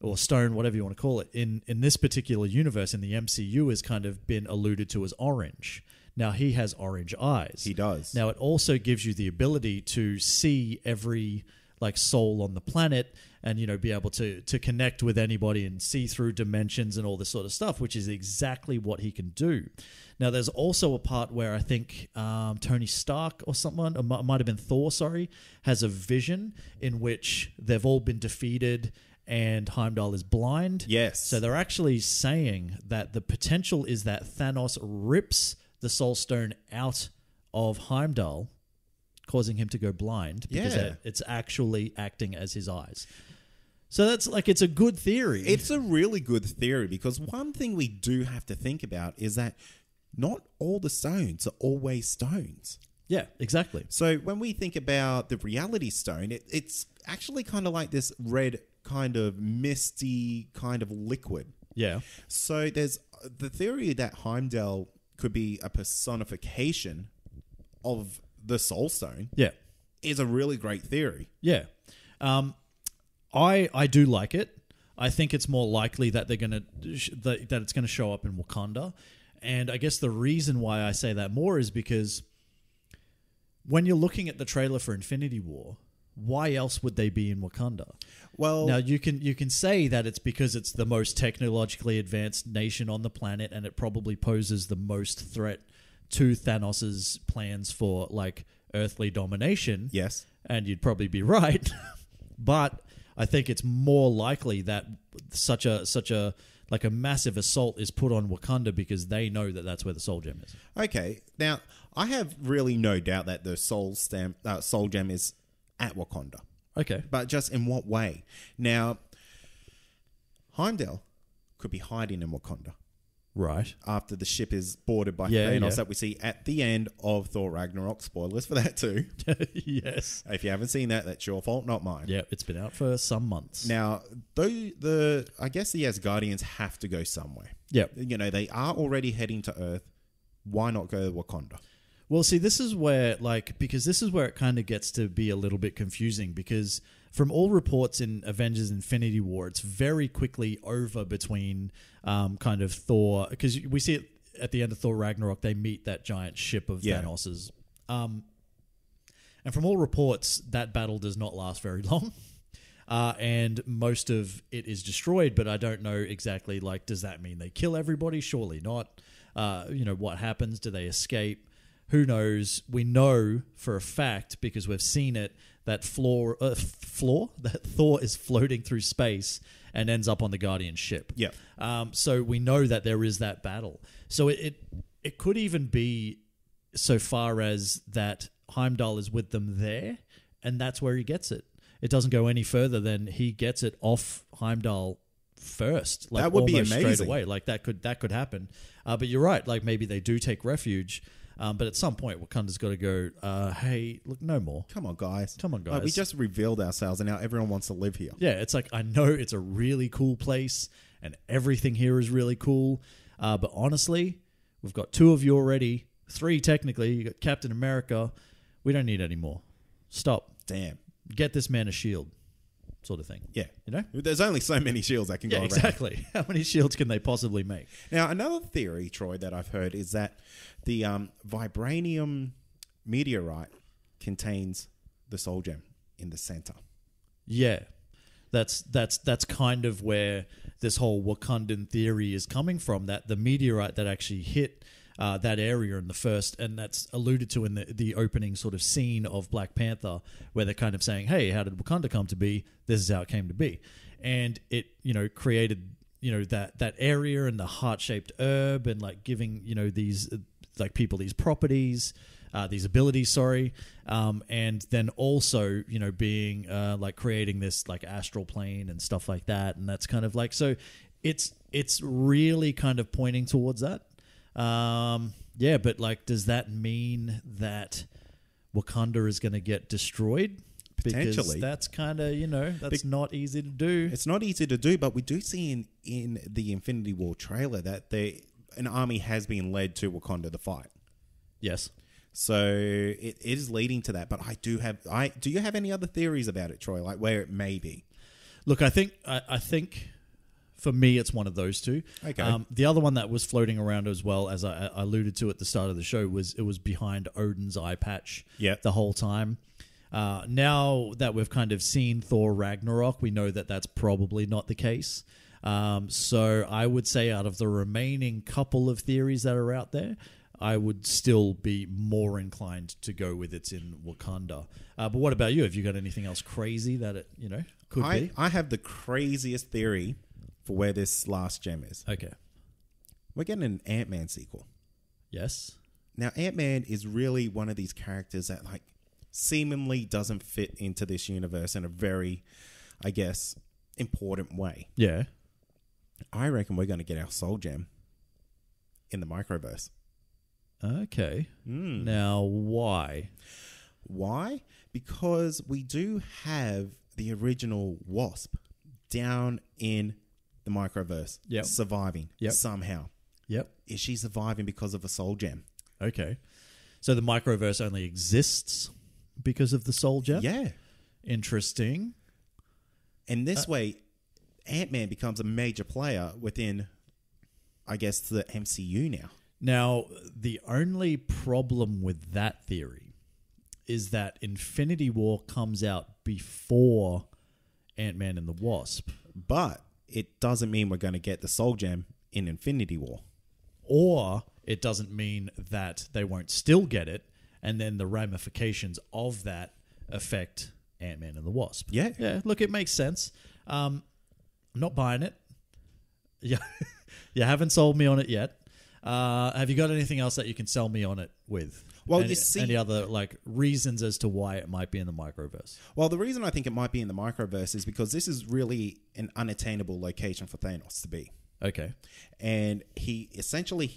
or stone, whatever you want to call it, in this particular universe in the MCU has kind of been alluded to as orange. Now, he has orange eyes. He does. Now, it also gives you the ability to see every like soul on the planet and, be able to connect with anybody and see through dimensions and all this sort of stuff, which is exactly what he can do. Now, there's also a part where I think Tony Stark or someone, it might have been Thor, has a vision in which they've all been defeated and Heimdall is blind. Yes. So they're actually saying that the potential is that Thanos rips the Soul Stone out of Heimdall, causing him to go blind because it's actually acting as his eyes. So that's like, it's a good theory. It's a really good theory, because one thing we do have to think about is that not all the stones are always stones. Yeah, exactly. So when we think about the reality stone, it's actually kind of like this red kind of misty kind of liquid. Yeah. So there's the theory that Heimdall could be a personification of the Soul Stone. Yeah. Is a really great theory. Yeah. I do like it. I think it's more likely that they're gonna that it's gonna show up in Wakanda, and I guess the reason why I say that more is because when you're looking at the trailer for Infinity War, why else would they be in Wakanda? Well, now you can say that it's because it's the most technologically advanced nation on the planet, and it probably poses the most threat to Thanos's plans for like earthly domination. Yes, and you'd probably be right, but I think it's more likely that such a like a massive assault is put on Wakanda because they know that that's where the soul gem is. Okay, now I have really no doubt that the soul gem is at Wakanda. Okay, but just in what way? Now, Heimdall could be hiding in Wakanda. Right. After the ship is boarded by Thanos that we see at the end of Thor Ragnarok. Spoilers for that too. Yes. If you haven't seen that, that's your fault, not mine. Yeah, it's been out for some months. Now, I guess the Asgardians have to go somewhere. Yeah. They are already heading to Earth. Why not go to Wakanda? Well, see, this is where, because this is where it kind of gets to be a little bit confusing, because from all reports in Avengers Infinity War, it's very quickly over between kind of Thor, because we see it at the end of Thor Ragnarok, they meet that giant ship of Thanos's. And from all reports, that battle does not last very long. And most of it is destroyed, but I don't know exactly, does that mean they kill everybody? Surely not. What happens? Do they escape? Who knows? We know for a fact, because we've seen it, that that Thor is floating through space and ends up on the Guardian ship. Yeah. So we know that there is that battle. So it could even be so far as that Heimdall is with them there, and that's where he gets it. It doesn't go any further than he gets it off Heimdall first. Like, that would be almost amazing. straight away. Like that could happen. But you're right. Like maybe they do take refuge. But at some point, Wakanda's got to go, hey, look, no more. Come on, guys. Like, we just revealed ourselves, and now everyone wants to live here. Yeah, it's like, I know it's a really cool place, and everything here is really cool. But honestly, we've got 2 of you already. 3, technically. You got Captain America. We don't need any more. Stop. Damn. Get this man a shield. Sort of thing. Yeah. You know? There's only so many shields that can go around. Exactly. How many shields can they possibly make? Now, another theory, Troy, that I've heard is that the vibranium meteorite contains the soul gem in the center. Yeah. That's kind of where this whole Wakandan theory is coming from, that the meteorite that actually hit that area in the first, and that's alluded to in the opening sort of scene of Black Panther, where they're kind of saying, hey, how did Wakanda come to be? This is how it came to be. And it, created, that area and the heart-shaped herb, and like giving, these like people these properties, these abilities, and then also, being like creating this like astral plane and stuff like that. And that's kind of like, so it's really kind of pointing towards that. Yeah, but like, does that mean that Wakanda is going to get destroyed? Potentially. Because that's kind of, that's not easy to do. It's not easy to do, but we do see in the Infinity War trailer that an army has been led to Wakanda to fight. Yes. So it is leading to that. But do you have any other theories about it, Troy? Like where it may be? Look, I think for me, it's one of those two. Okay. The other one that was floating around as well, as I alluded to at the start of the show, was behind Odin's eye patch. Yep. The whole time. Now that we've kind of seen Thor Ragnarok, we know that that's probably not the case. So I would say out of the remaining couple of theories that are out there, I would still be more inclined to go with it's in Wakanda. But what about you? Have you got anything else crazy that it could be? I have the craziest theory for where this last gem is. Okay. We're getting an Ant-Man sequel. Yes. Now, Ant-Man is really one of these characters that like seemingly doesn't fit into this universe in a very, I guess, important way. Yeah. I reckon we're going to get our soul gem in the microverse. Okay. Now, why? Why? Because we do have the original Wasp down in the microverse, surviving somehow. Yep. Is she surviving because of a soul gem? Okay. So the microverse only exists because of the soul gem? Yeah. Interesting. And this way, Ant-Man becomes a major player within, I guess, the MCU now. Now, the only problem with that theory is that Infinity War comes out before Ant-Man and the Wasp. But it doesn't mean we're going to get the soul gem in Infinity War. Or it doesn't mean that they won't still get it, and then the ramifications of that affect Ant-Man and the Wasp. Yeah. Yeah, look, it makes sense. I'm not buying it. Yeah, you haven't sold me on it yet. Have you got anything else that you can sell me on it with? Well, you see, any other like reasons as to why it might be in the microverse? Well, the reason I think it might be in the microverse is because this is really an unattainable location for Thanos to be. Okay. And he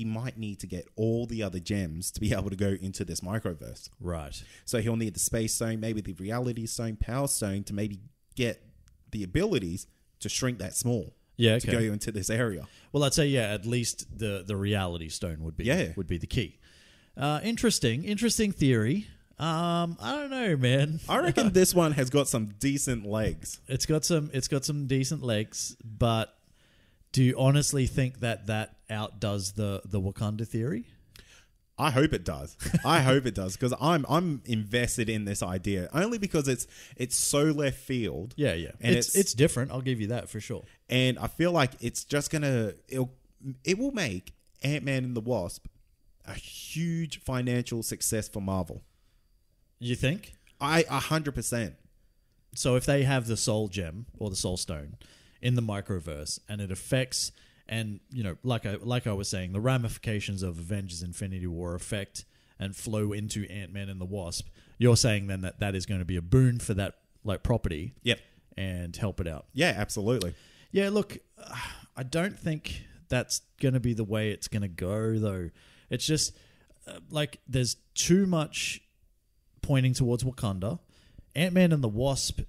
might need to get all the other gems to be able to go into this microverse. Right. So he'll need the Space Stone, maybe the Reality Stone, Power Stone to maybe get the abilities to shrink that small. Yeah, to go into this area. Well, I'd say at least the Reality Stone would be the key. Interesting theory. I don't know, man. I reckon this one has got some decent legs. It's got some decent legs, but do you honestly think that outdoes the Wakanda theory? I hope it does. I hope it does because I'm invested in this idea only because it's so left field. Yeah. And it's different. I'll give you that for sure. And I feel like it's just it will make Ant-Man and the Wasp a huge financial success for Marvel. You think? 100%. So if they have the Soul Gem or the Soul Stone in the microverse, and it affects, and like I was saying, the ramifications of Avengers Infinity War affect and flow into Ant-Man and the Wasp. You're saying then that is going to be a boon for that property. Yep. And help it out. Yeah, absolutely. Yeah, look, I don't think that's going to be the way it's going to go, though. It's just there's too much pointing towards Wakanda. Ant-Man and the Wasp,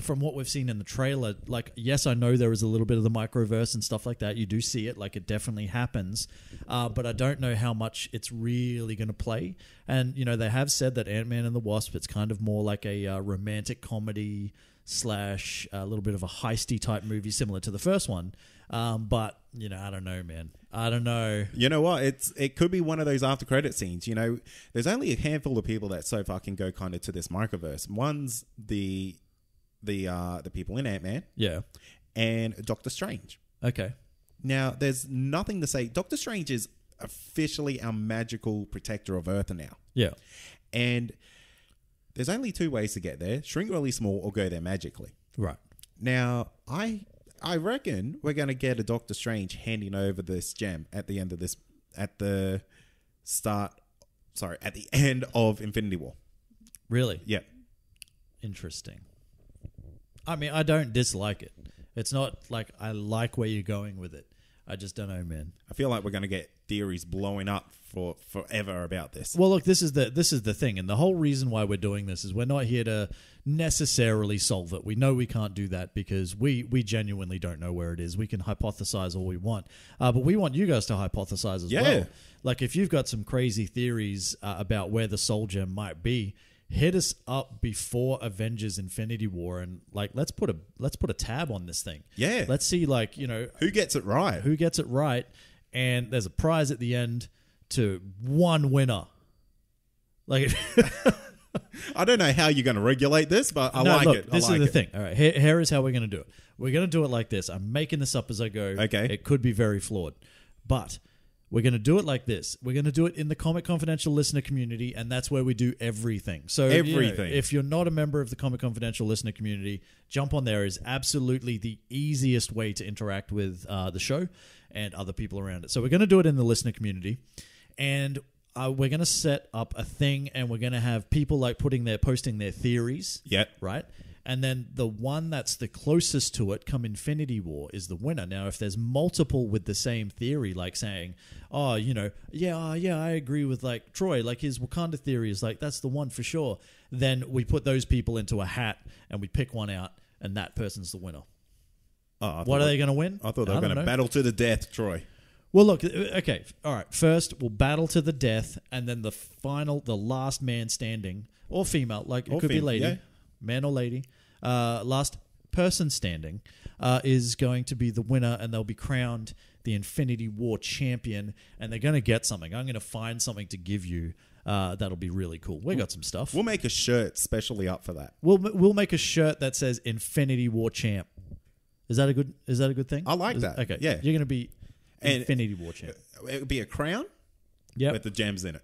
from what we've seen in the trailer, yes, I know there is a little bit of the microverse and stuff like that. You do see it, it definitely happens. But I don't know how much it's really going to play. And, they have said that Ant-Man and the Wasp, it's kind of more like a romantic comedy / a little bit of a heisty type movie similar to the first one. But, I don't know, man. I don't know. You know what? It could be one of those after credit scenes. There's only a handful of people that so far can go kind of to this microverse. One's the people in Ant-Man. Yeah. And Doctor Strange. Okay. Now, there's nothing to say. Doctor Strange is officially our magical protector of Earth now. Yeah. And there's only two ways to get there. Shrink really small or go there magically. Right. Now, I reckon we're going to get a Doctor Strange handing over this gem at the end of this, at the end of Infinity War. Really? Yeah. Interesting. I mean, I don't dislike it. It's not like I like where you're going with it. I just don't know, man. I feel like we're going to get theories blowing up for forever about this. Well, look, this is the thing, and the whole reason why we're doing this is we're not here to necessarily solve it. We know we can't do that because we genuinely don't know where it is. We can hypothesize all we want, but we want you guys to hypothesize as well. Like if you've got some crazy theories about where the Soul Gem might be, hit us up before Avengers Infinity War and let's put a tab on this thing. Yeah. Let's see who gets it right. Who gets it right, and there's a prize at the end to one winner. I don't know how you're going to regulate this, but I like it. This is the thing. All right, here is how we're going to do it. We're going to do it like this. I'm making this up as I go. Okay. It could be very flawed, but we're going to do it like this. We're going to do it in the Comic Confidential listener community, and that's where we do everything. So everything. If you're not a member of the Comic Confidential listener community, jump on there. Is absolutely the easiest way to interact with the show and other people around it. So we're going to do it in the listener community, and we're going to set up a thing, and we're going to have people posting their theories. Yep. Right? And then the one that's the closest to it, come Infinity War, is the winner. Now, if there's multiple with the same theory, like saying, I agree with Troy, his Wakanda theory is that's the one for sure, then we put those people into a hat and we pick one out, and that person's the winner. What are they going to win? I thought they were going to battle to the death, Troy. Well, look, okay, all right. First, we'll battle to the death, and then the last man standing, or female, it could be lady, man or lady, last person standing is going to be the winner, and they'll be crowned the Infinity War champion, and they're going to get something. I'm going to find something to give you that'll be really cool. We got some stuff. We'll make a shirt specially up for that. We'll make a shirt that says Infinity War champ. Is that a good thing? I like that. Okay, yeah, you're going to be Infinity War champ. It would be a crown, with the gems in it.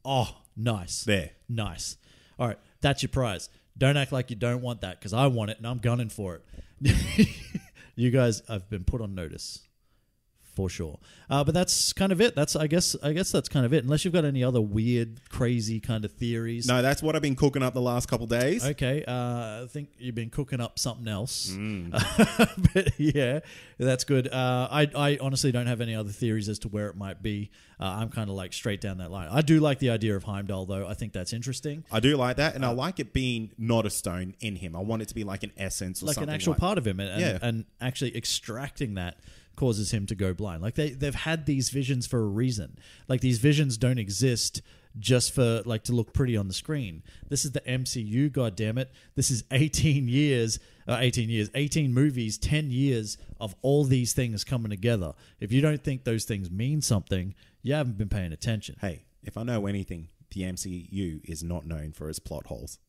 Oh, nice. There, nice. All right, that's your prize. Don't act like you don't want that, because I want it and I'm gunning for it. You guys have been put on notice. For sure. But that's kind of it. I guess that's kind of it. Unless you've got any other weird, crazy kind of theories. No, that's what I've been cooking up the last couple days. Okay. I think you've been cooking up something else. But yeah, that's good. I honestly don't have any other theories as to where it might be. I'm kind of straight down that line. I do like the idea of Heimdall, though. I think that's interesting. I do like that. And I like it being not a stone in him. I want it to be like an essence or something. Like an actual part of him. And actually extracting that causes him to go blind. They've had these visions for a reason. These visions don't exist just for to look pretty on the screen. This is the MCU, goddammit. This is 18 movies, 10 years of all these things coming together. If you don't think those things mean something, you haven't been paying attention. Hey, if I know anything, the MCU is not known for its plot holes.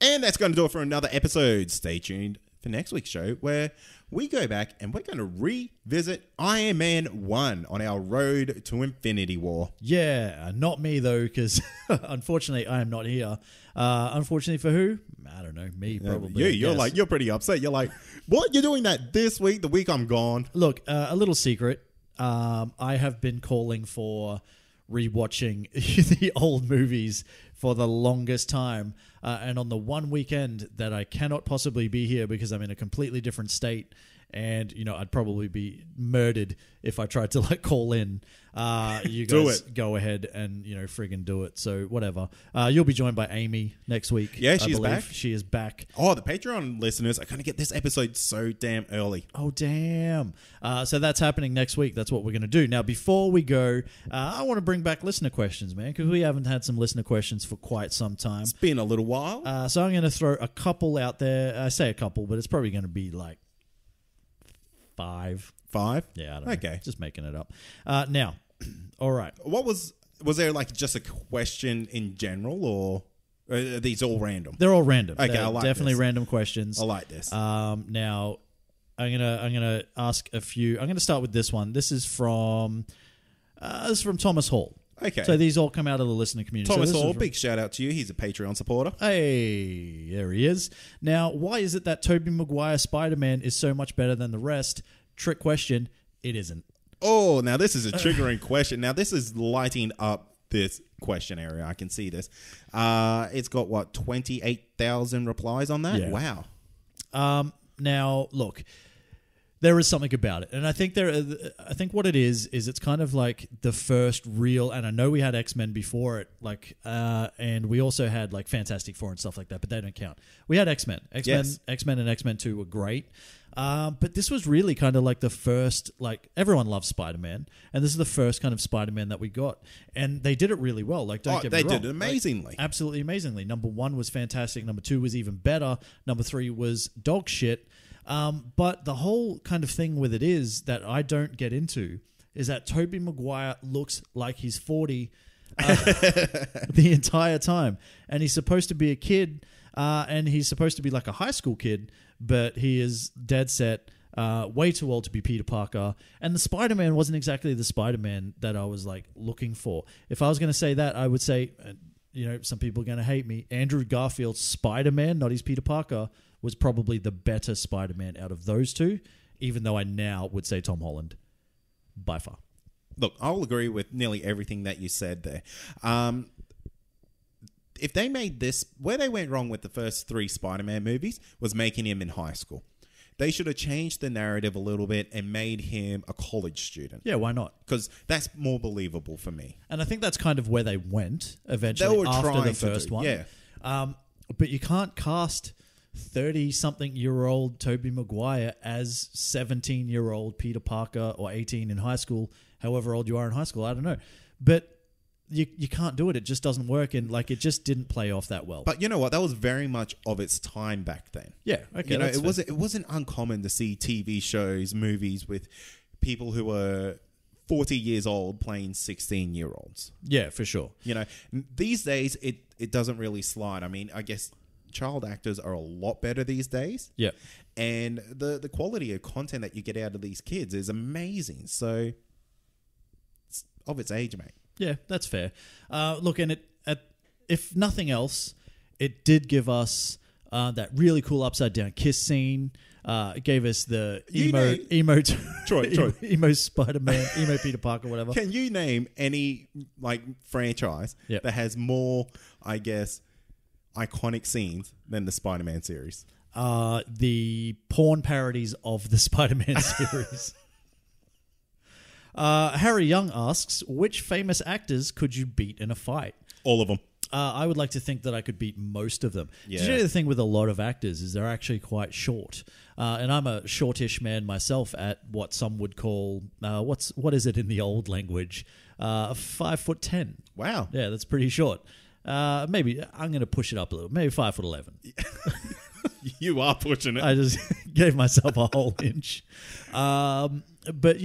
And that's going to do it for another episode. Stay tuned for next week's show, where we go back and we're going to revisit Iron Man 1 on our road to Infinity War. Yeah, not me though, because unfortunately I am not here. Unfortunately for who? I don't know. Me probably. You're pretty upset. You're like, what? You're doing that this week, the week I'm gone? Look, a little secret. I have been calling for rewatching the old movies for the longest time, and on the one weekend that I cannot possibly be here because I'm in a completely different state, and I'd probably be murdered if I tried to call in. You guys go ahead and friggin' do it. So whatever. You'll be joined by Amy next week. Yeah, she's back. She is back. Oh, the Patreon listeners are going to get this episode so damn early. Oh, damn. So that's happening next week. That's what we're going to do. Now, before we go, I want to bring back listener questions, man, because we haven't had some listener questions for quite some time. It's been a little while. So I'm going to throw a couple out there. I say a couple, but it's probably going to be like 5. 5? Yeah, I don't know. Okay. Just making it up. Now, all right. What was there just a question in general, or are these all random? They're all random. Okay, They're I like definitely this. random questions. I like this. Now, I'm gonna ask a few. I'm gonna start with this one. This is from Thomas Hall. Okay. So these all come out of the listener community. Thomas So Hall, big shout out to you. He's a Patreon supporter. Hey, there he is. Now, why is it that Tobey Maguire Spider-Man is so much better than the rest? Trick question. It isn't. Oh, now this is a triggering question. Now this is lighting up this question area. I can see this. It's got 28,000 replies on that. Yeah. Wow. Now, look, there is something about it, and I think what it is it's kind of like the first real. And I know we had X-Men before it, and we also had Fantastic Four and stuff like that, but they don't count. We had X-Men, Yes. X-Men, and X-Men 2 were great. But this was really kind of like the first, everyone loves Spider-Man, and this is the first kind of Spider-Man that we got, and they did it really well. Don't get me wrong. They did it amazingly. Absolutely amazingly. Number 1 was fantastic. Number 2 was even better. Number 3 was dog shit. But the whole kind of thing with it is that I don't get into is that Tobey Maguire looks like he's 40 the entire time, and he's supposed to be a kid, and he's supposed to be like a high school kid, but he is dead set way too old to be Peter Parker. And the Spider-Man wasn't exactly the Spider-Man that I was looking for. If I was going to say that, I would say, some people are going to hate me, Andrew Garfield's Spider-Man, not his Peter Parker, was probably the better Spider-Man out of those two, even though I now would say Tom Holland by far. Look, I'll agree with nearly everything that you said there. If they made this, where they went wrong with the first 3 Spider-Man movies was making him in high school. They should have changed the narrative a little bit and made him a college student. Yeah, why not? Because that's more believable for me. And I think that's kind of where they went eventually after the first one. Yeah. But you can't cast 30-something-year-old Tobey Maguire as 17-year-old Peter Parker or 18 in high school, however old you are in high school. I don't know. But you can't do it. It just doesn't work, and it just didn't play off that well. But you know what? That was very much of its time back then. Yeah, okay. It wasn't uncommon to see TV shows, movies with people who were 40 years old playing 16-year-olds. Yeah, for sure. These days it doesn't really slide. I mean, I guess child actors are a lot better these days. Yeah. And the quality of content that you get out of these kids is amazing. So it's of its age, mate. Yeah, that's fair. Look, and if nothing else, it did give us that really cool upside down kiss scene. It gave us the emo Troy. emo Spider-Man, emo Peter Parker, whatever. Can you name any franchise that has more, I guess, iconic scenes than the Spider-Man series? The porn parodies of the Spider-Man series. Harry Young asks, which famous actors could you beat in a fight? All of them. I would like to think that I could beat most of them. Yeah. Do you know the thing with a lot of actors is they're actually quite short. And I'm a shortish man myself at what some would call, what is it in the old language? 5'10". Wow. Yeah, that's pretty short. Maybe I'm going to push it up a little. Maybe 5'11". You are pushing it. I just gave myself a whole inch. But,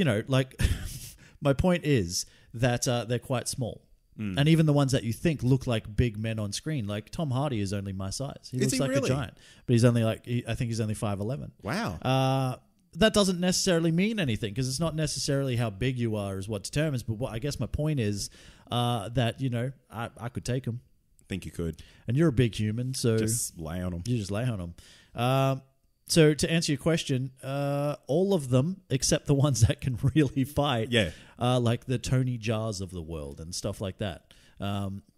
my point is that they're quite small. And even the ones that you think look like big men on screen, like Tom Hardy is only my size. He looks like a giant, but he's only I think he's only 5'11". Wow. That doesn't necessarily mean anything because it's not necessarily how big you are is what determines. But I guess my point is that, I could take him. I think you could. And you're a big human, so... Just lay on him. You just lay on him. So to answer your question, all of them, except the ones that can really fight, like the Tony Jars of the world and stuff like that.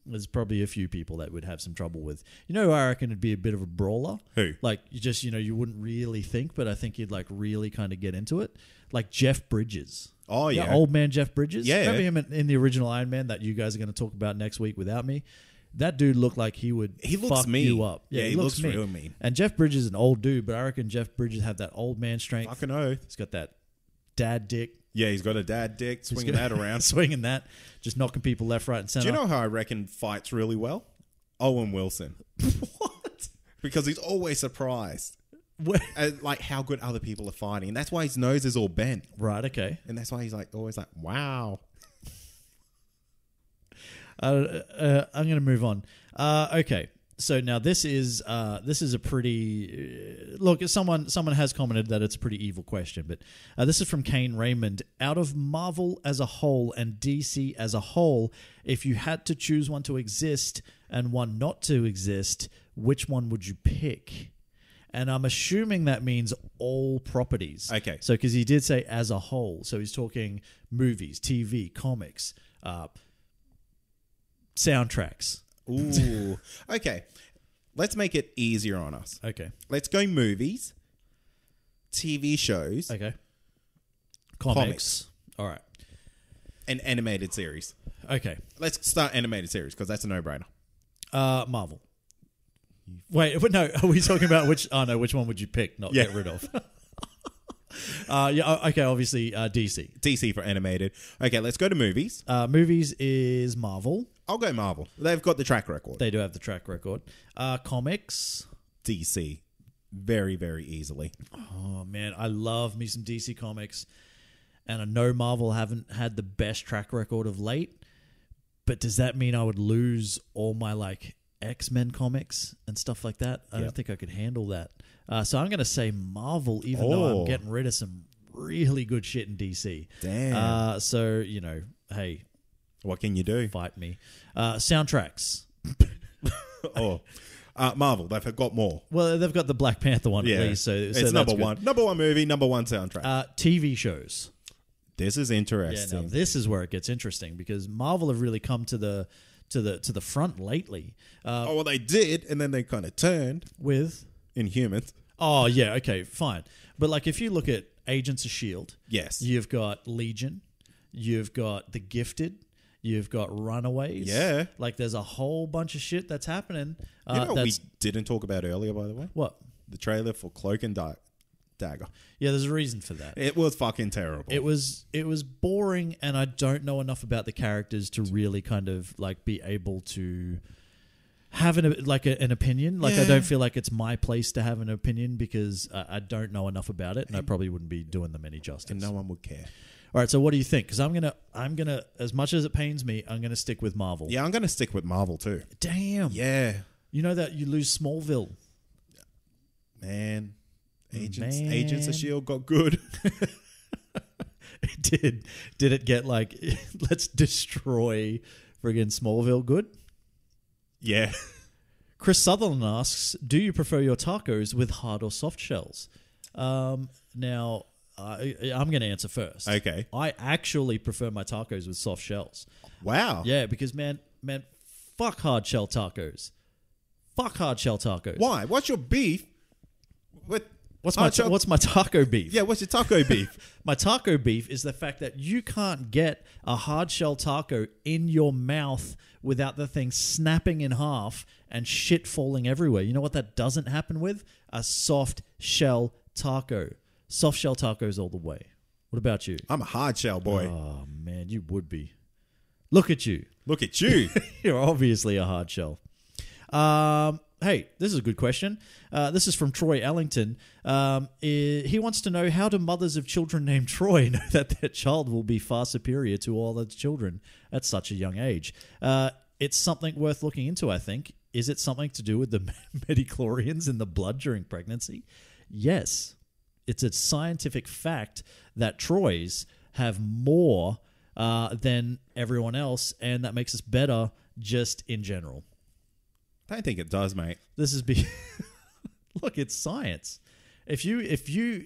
There's probably a few people that would have some trouble with. Who I reckon would be a bit of a brawler? Who? Like, you just, you wouldn't really think, but I think you'd, like, really kind of get into it. Like Jeff Bridges. Oh, yeah. Old man Jeff Bridges. Yeah. Remember him in the original Iron Man that you guys are going to talk about next week without me? That dude looked like he would fuck you up. Yeah, he looks real mean. And Jeff Bridges is an old dude, but I reckon Jeff Bridges have that old man strength. Fucking oath. He's got that dad dick. Yeah, he's got a dad dick, swinging that around. Swinging that, just knocking people left, right, and center. Do you know how I reckon fights really well? Owen Wilson. What? Because he's always surprised at, like, how good other people are fighting. And that's why his nose is all bent. Right, okay. And that's why he's like always like, wow. I'm going to move on. Okay. So now this is a pretty look. Someone has commented that it's a pretty evil question, but this is from Kane Raymond. Out of Marvel as a whole and DC as a whole, if you had to choose one to exist and one not to exist, which one would you pick? And I'm assuming that means all properties. Okay. So because he did say as a whole, so he's talking movies, TV, comics, soundtracks. Ooh. Okay. Let's make it easier on us. Okay. Let's go movies, TV shows, Okay. Comics. All right. and animated series. Okay. Let's start animated series because that's a no-brainer. Marvel. Wait, no. Are we talking about which? Oh no, which one would you pick? Not Yeah. get rid of. Yeah. Okay. Obviously, DC. DC for animated. Okay, let's go to movies. Movies is Marvel. I'll go Marvel. They've got the track record. They do have the track record. Comics. DC. Very, very easily. Oh man, I love me some DC comics, and I know Marvel haven't had the best track record of late. But does that mean I would lose all my like X-Men comics and stuff like that? I don't think I could handle that. So I'm going to say Marvel, even though I'm getting rid of some really good shit in DC. Damn. So, hey. What can you do? Fight me. Soundtracks. Marvel. They've got more. Well, they've got the Black Panther one at least. So it's number one. Number one movie, number one soundtrack. TV shows. This is interesting. Yeah, now this is where it gets interesting because Marvel have really come to the front lately. Well, they did, and then they kind of turned with Inhumans. Oh yeah, okay, fine. But like, if you look at Agents of S.H.I.E.L.D., yes, you've got Legion, you've got The Gifted, you've got Runaways. Yeah, like there's a whole bunch of shit that's happening. You know what we didn't talk about earlier, by the way? What? The trailer for Cloak and Dagger. Yeah, there's a reason for that. It was fucking terrible. It was boring, and I don't know enough about the characters to really kind of like be able to have an opinion. Like, I don't feel like it's my place to have an opinion because I don't know enough about it, and I probably wouldn't be doing them any justice. And no one would care. All right, so what do you think? Because I'm gonna, as much as it pains me, I'm gonna stick with Marvel. Yeah, I'm gonna stick with Marvel too. Damn. Yeah. You know that you lose Smallville. Man. Agents of S.H.I.E.L.D. got good. It did. Did it get like, let's destroy friggin' Smallville good? Yeah. Chris Sutherland asks, do you prefer your tacos with hard or soft shells? Now, I'm going to answer first. Okay. I actually prefer my tacos with soft shells. Wow. Yeah, because man, fuck hard shell tacos. Fuck hard shell tacos. Why? What's your beef with... What's my taco beef? Yeah, what's your taco beef? My taco beef is the fact that you can't get a hard shell taco in your mouth without the thing snapping in half and shit falling everywhere. You know what that doesn't happen with? A soft shell taco. Soft shell tacos all the way. What about you? I'm a hard shell boy. Oh, man, you would be. Look at you. Look at you. You're obviously a hard shell. hey, this is a good question. This is from Troy Ellington. He wants to know, how do mothers of children named Troy know that their child will be far superior to all other children at such a young age? It's something worth looking into, I think. Is it something to do with the midichlorians in the blood during pregnancy? Yes. It's a scientific fact that Troys have more than everyone else, and that makes us better just in general. I don't think it does, mate. This is look, it's science. If you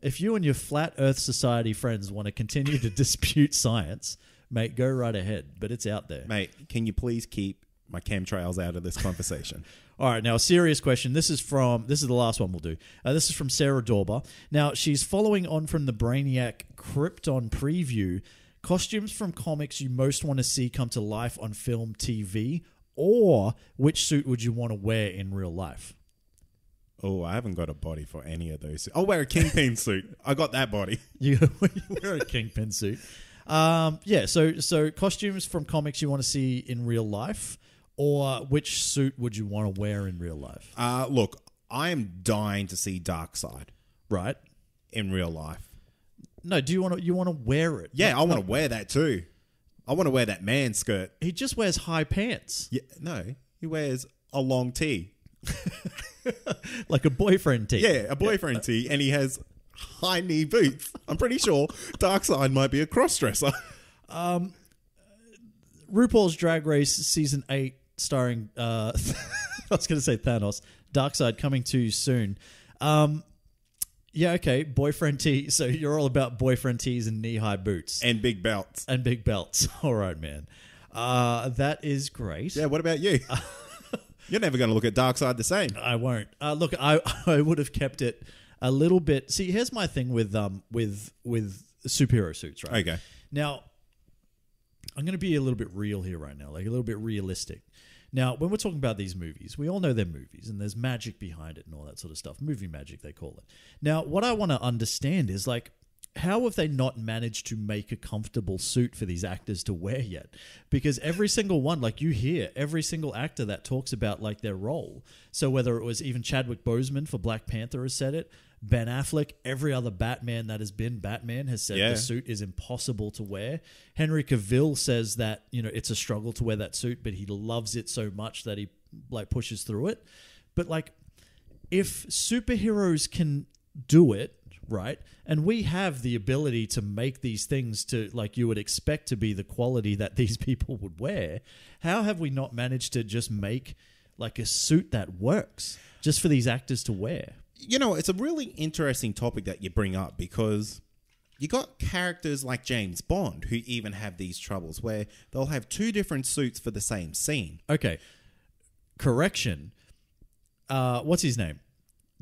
and your Flat Earth Society friends want to continue to dispute science, mate, go right ahead. But it's out there. Mate, can you please keep my chemtrails out of this conversation? All right, now a serious question. This is the last one we'll do. This is from Sarah Dorber. Now, she's following on from the Brainiac Krypton preview. Costumes from comics you most want to see come to life on film, TV, or which suit would you want to wear in real life? Oh, I haven't got a body for any of those. I'll wear a Kingpin suit. I got that body. You wear a Kingpin suit. Yeah, so costumes from comics you want to see in real life, or which suit would you want to wear in real life? Look, I am dying to see Darkseid. Right. In real life. No, do you want to wear it? Yeah, I want to wear that too. I want to wear that man skirt. He just wears high pants. Yeah, no, he wears a long tee. Like a boyfriend tee. Yeah, a boyfriend tee, and he has high knee boots. I'm pretty sure Darkseid might be a cross-dresser. RuPaul's Drag Race Season 8 starring, I was going to say Thanos, Darkseid coming to you soon. Yeah, okay, boyfriend tee. So you're all about boyfriend tees and knee-high boots. And big belts. And big belts. All right, man. That is great. Yeah, what about you? You're never going to look at Darkseid the same. I won't. Look, I would have kept it a little bit. See, here's my thing with superhero suits, right? Okay. Now, I'm going to be a little bit real here right now, like a little bit realistic. Now, when we're talking about these movies, we all know they're movies and there's magic behind it and all that sort of stuff. Movie magic, they call it. Now, what I want to understand is, like, how have they not managed to make a comfortable suit for these actors to wear yet? Because every single one, like, you hear every single actor that talks about, like, their role. So whether it was even Chadwick Boseman for Black Panther has said it, Ben Affleck, every other Batman that has been Batman has said the suit is impossible to wear. Henry Cavill says that, you know, it's a struggle to wear that suit, but he loves it so much that he, like, pushes through it. But, like, if superheroes can do it, right, and we have the ability to make these things to, like, you would expect to be the quality that these people would wear, how have we not managed to just make, like, a suit that works just for these actors to wear? You know, it's a really interesting topic that you bring up, because you got characters like James Bond who even have these troubles where they'll have two different suits for the same scene. Okay. Correction. What's his name?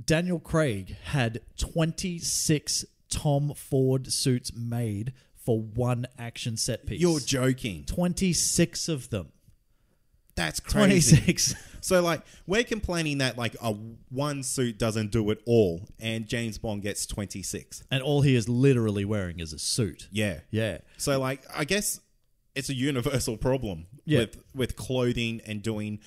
Daniel Craig had 26 Tom Ford suits made for one action set piece. You're joking. 26 of them. That's crazy. 26. So, like, we're complaining that, like, a one suit doesn't do it all, and James Bond gets 26. And all he is literally wearing is a suit. Yeah. Yeah. So, like, I guess it's a universal problem with clothing and doing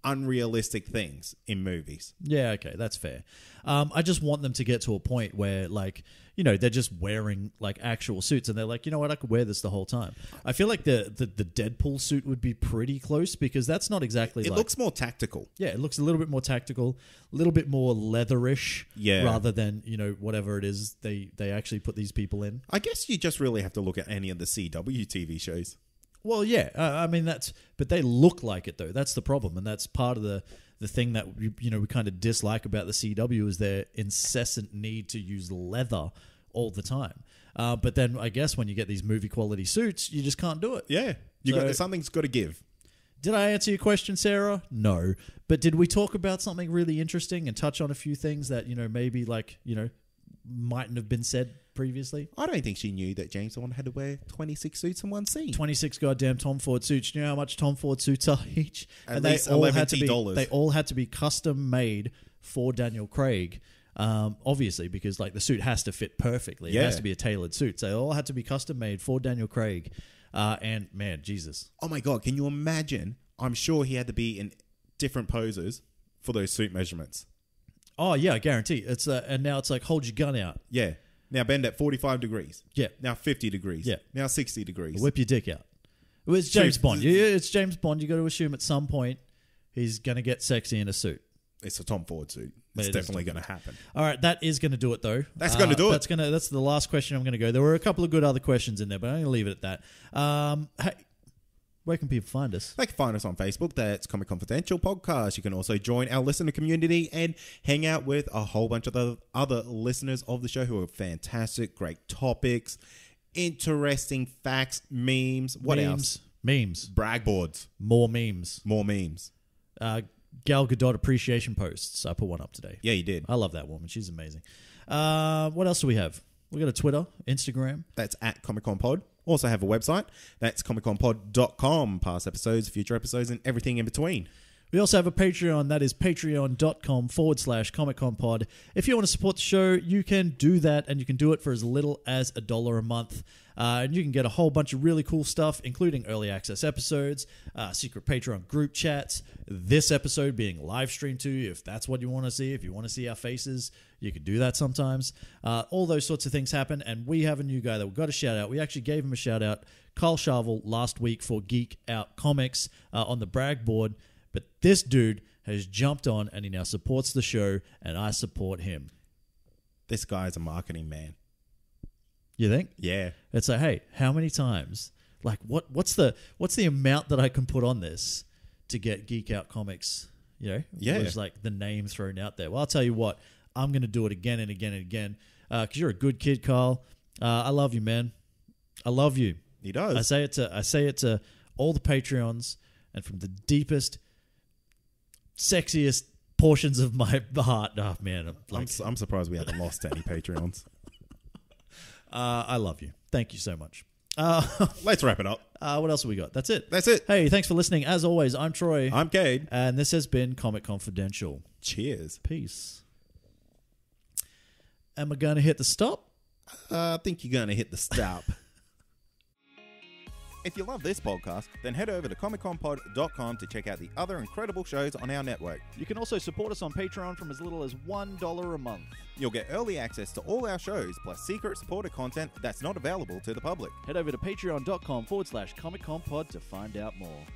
unrealistic things in movies. Yeah, okay, that's fair. I just want them to get to a point where, like, you know, they're just wearing, like, actual suits and they're like, you know what, I could wear this the whole time. I feel like the Deadpool suit would be pretty close, because that's not exactly It looks more tactical. Yeah, it looks a little bit more tactical, a little bit more leatherish, rather than, you know, whatever it is they actually put these people in. I guess you just really have to look at any of the CW TV shows. Well, yeah, I mean, but they look like it, though. That's the problem, and that's part of the thing that we kind of dislike about the CW is their incessant need to use leather all the time. But then I guess when you get these movie quality suits, you just can't do it. Yeah, something's got to give. Did I answer your question, Sarah? No. But did we talk about something really interesting and touch on a few things that, you know, maybe, like, you know, mightn't have been said previously? I don't think she knew that James Bond had to wear 26 suits in one scene. 26 goddamn Tom Ford suits. Do you know how much Tom Ford suits are each? At least $11. They all had to be custom made for Daniel Craig. Obviously, because, like, the suit has to fit perfectly. It has to be a tailored suit. So they all had to be custom made for Daniel Craig. And man, Jesus. Oh my God, can you imagine? I'm sure he had to be in different poses for those suit measurements. Oh, yeah, I guarantee. It's and now it's like, hold your gun out. Yeah. Now bend at 45 degrees. Yeah. Now 50 degrees. Yeah. Now 60 degrees. Whip your dick out. Well, it's James Bond. It's James Bond. You got to assume at some point he's going to get sexy in a suit. It's a Tom Ford suit. It's definitely going to happen. All right, that is going to do it, though. That's going to do it. That's the last question I'm going to go. There were a couple of good other questions in there, but I'm going to leave it at that. Hey, where can people find us? They can find us on Facebook. That's Comic Confidential Podcast. You can also join our listener community and hang out with a whole bunch of the other listeners of the show who are fantastic, great topics, interesting facts, memes. What else? Memes. Brag boards. More memes. Gal Gadot appreciation posts. I put one up today. Yeah, you did. I love that woman. She's amazing. What else do we have? We got a Twitter, Instagram. That's at Comic Con Pod. Also have a website. That's comicconpod.com. Past episodes, future episodes, and everything in between. We also have a Patreon. That is patreon.com/ComicConPod. If you want to support the show, you can do that, and you can do it for as little as $1 a month. And you can get a whole bunch of really cool stuff, including early access episodes, secret Patreon group chats, this episode being live streamed to you if that's what you want to see. If you want to see our faces, you can do that sometimes. All those sorts of things happen, and we have a new guy that we've got to shout out. We actually gave him a shout out, Carl Shavel, last week for Geek Out Comics on the brag board. But this dude has jumped on, and he now supports the show, and I support him. This guy's a marketing man. You think? Yeah. It's like, hey, how many times? Like, what's the amount that I can put on this to get Geek Out Comics? You know, yeah. There's like the name thrown out there. Well, I'll tell you what, I'm going to do it again and again and again because you're a good kid, Carl. I love you, man. I love you. He does. I say it to all the Patreons, and from the deepest, sexiest portions of my heart. Oh man, I'm surprised we haven't lost any Patreons. I love you. Thank you so much. Let's wrap it up. What else have we got? That's it. Hey, thanks for listening. As always, I'm Troy. I'm Kade. And this has been Comic Confidential. Cheers. Peace. Am I going to hit the stop? I think you're going to hit the stop. If you love this podcast, then head over to comicconpod.com to check out the other incredible shows on our network. You can also support us on Patreon from as little as $1 a month. You'll get early access to all our shows, plus secret supporter content that's not available to the public. Head over to patreon.com/ComicConPod to find out more.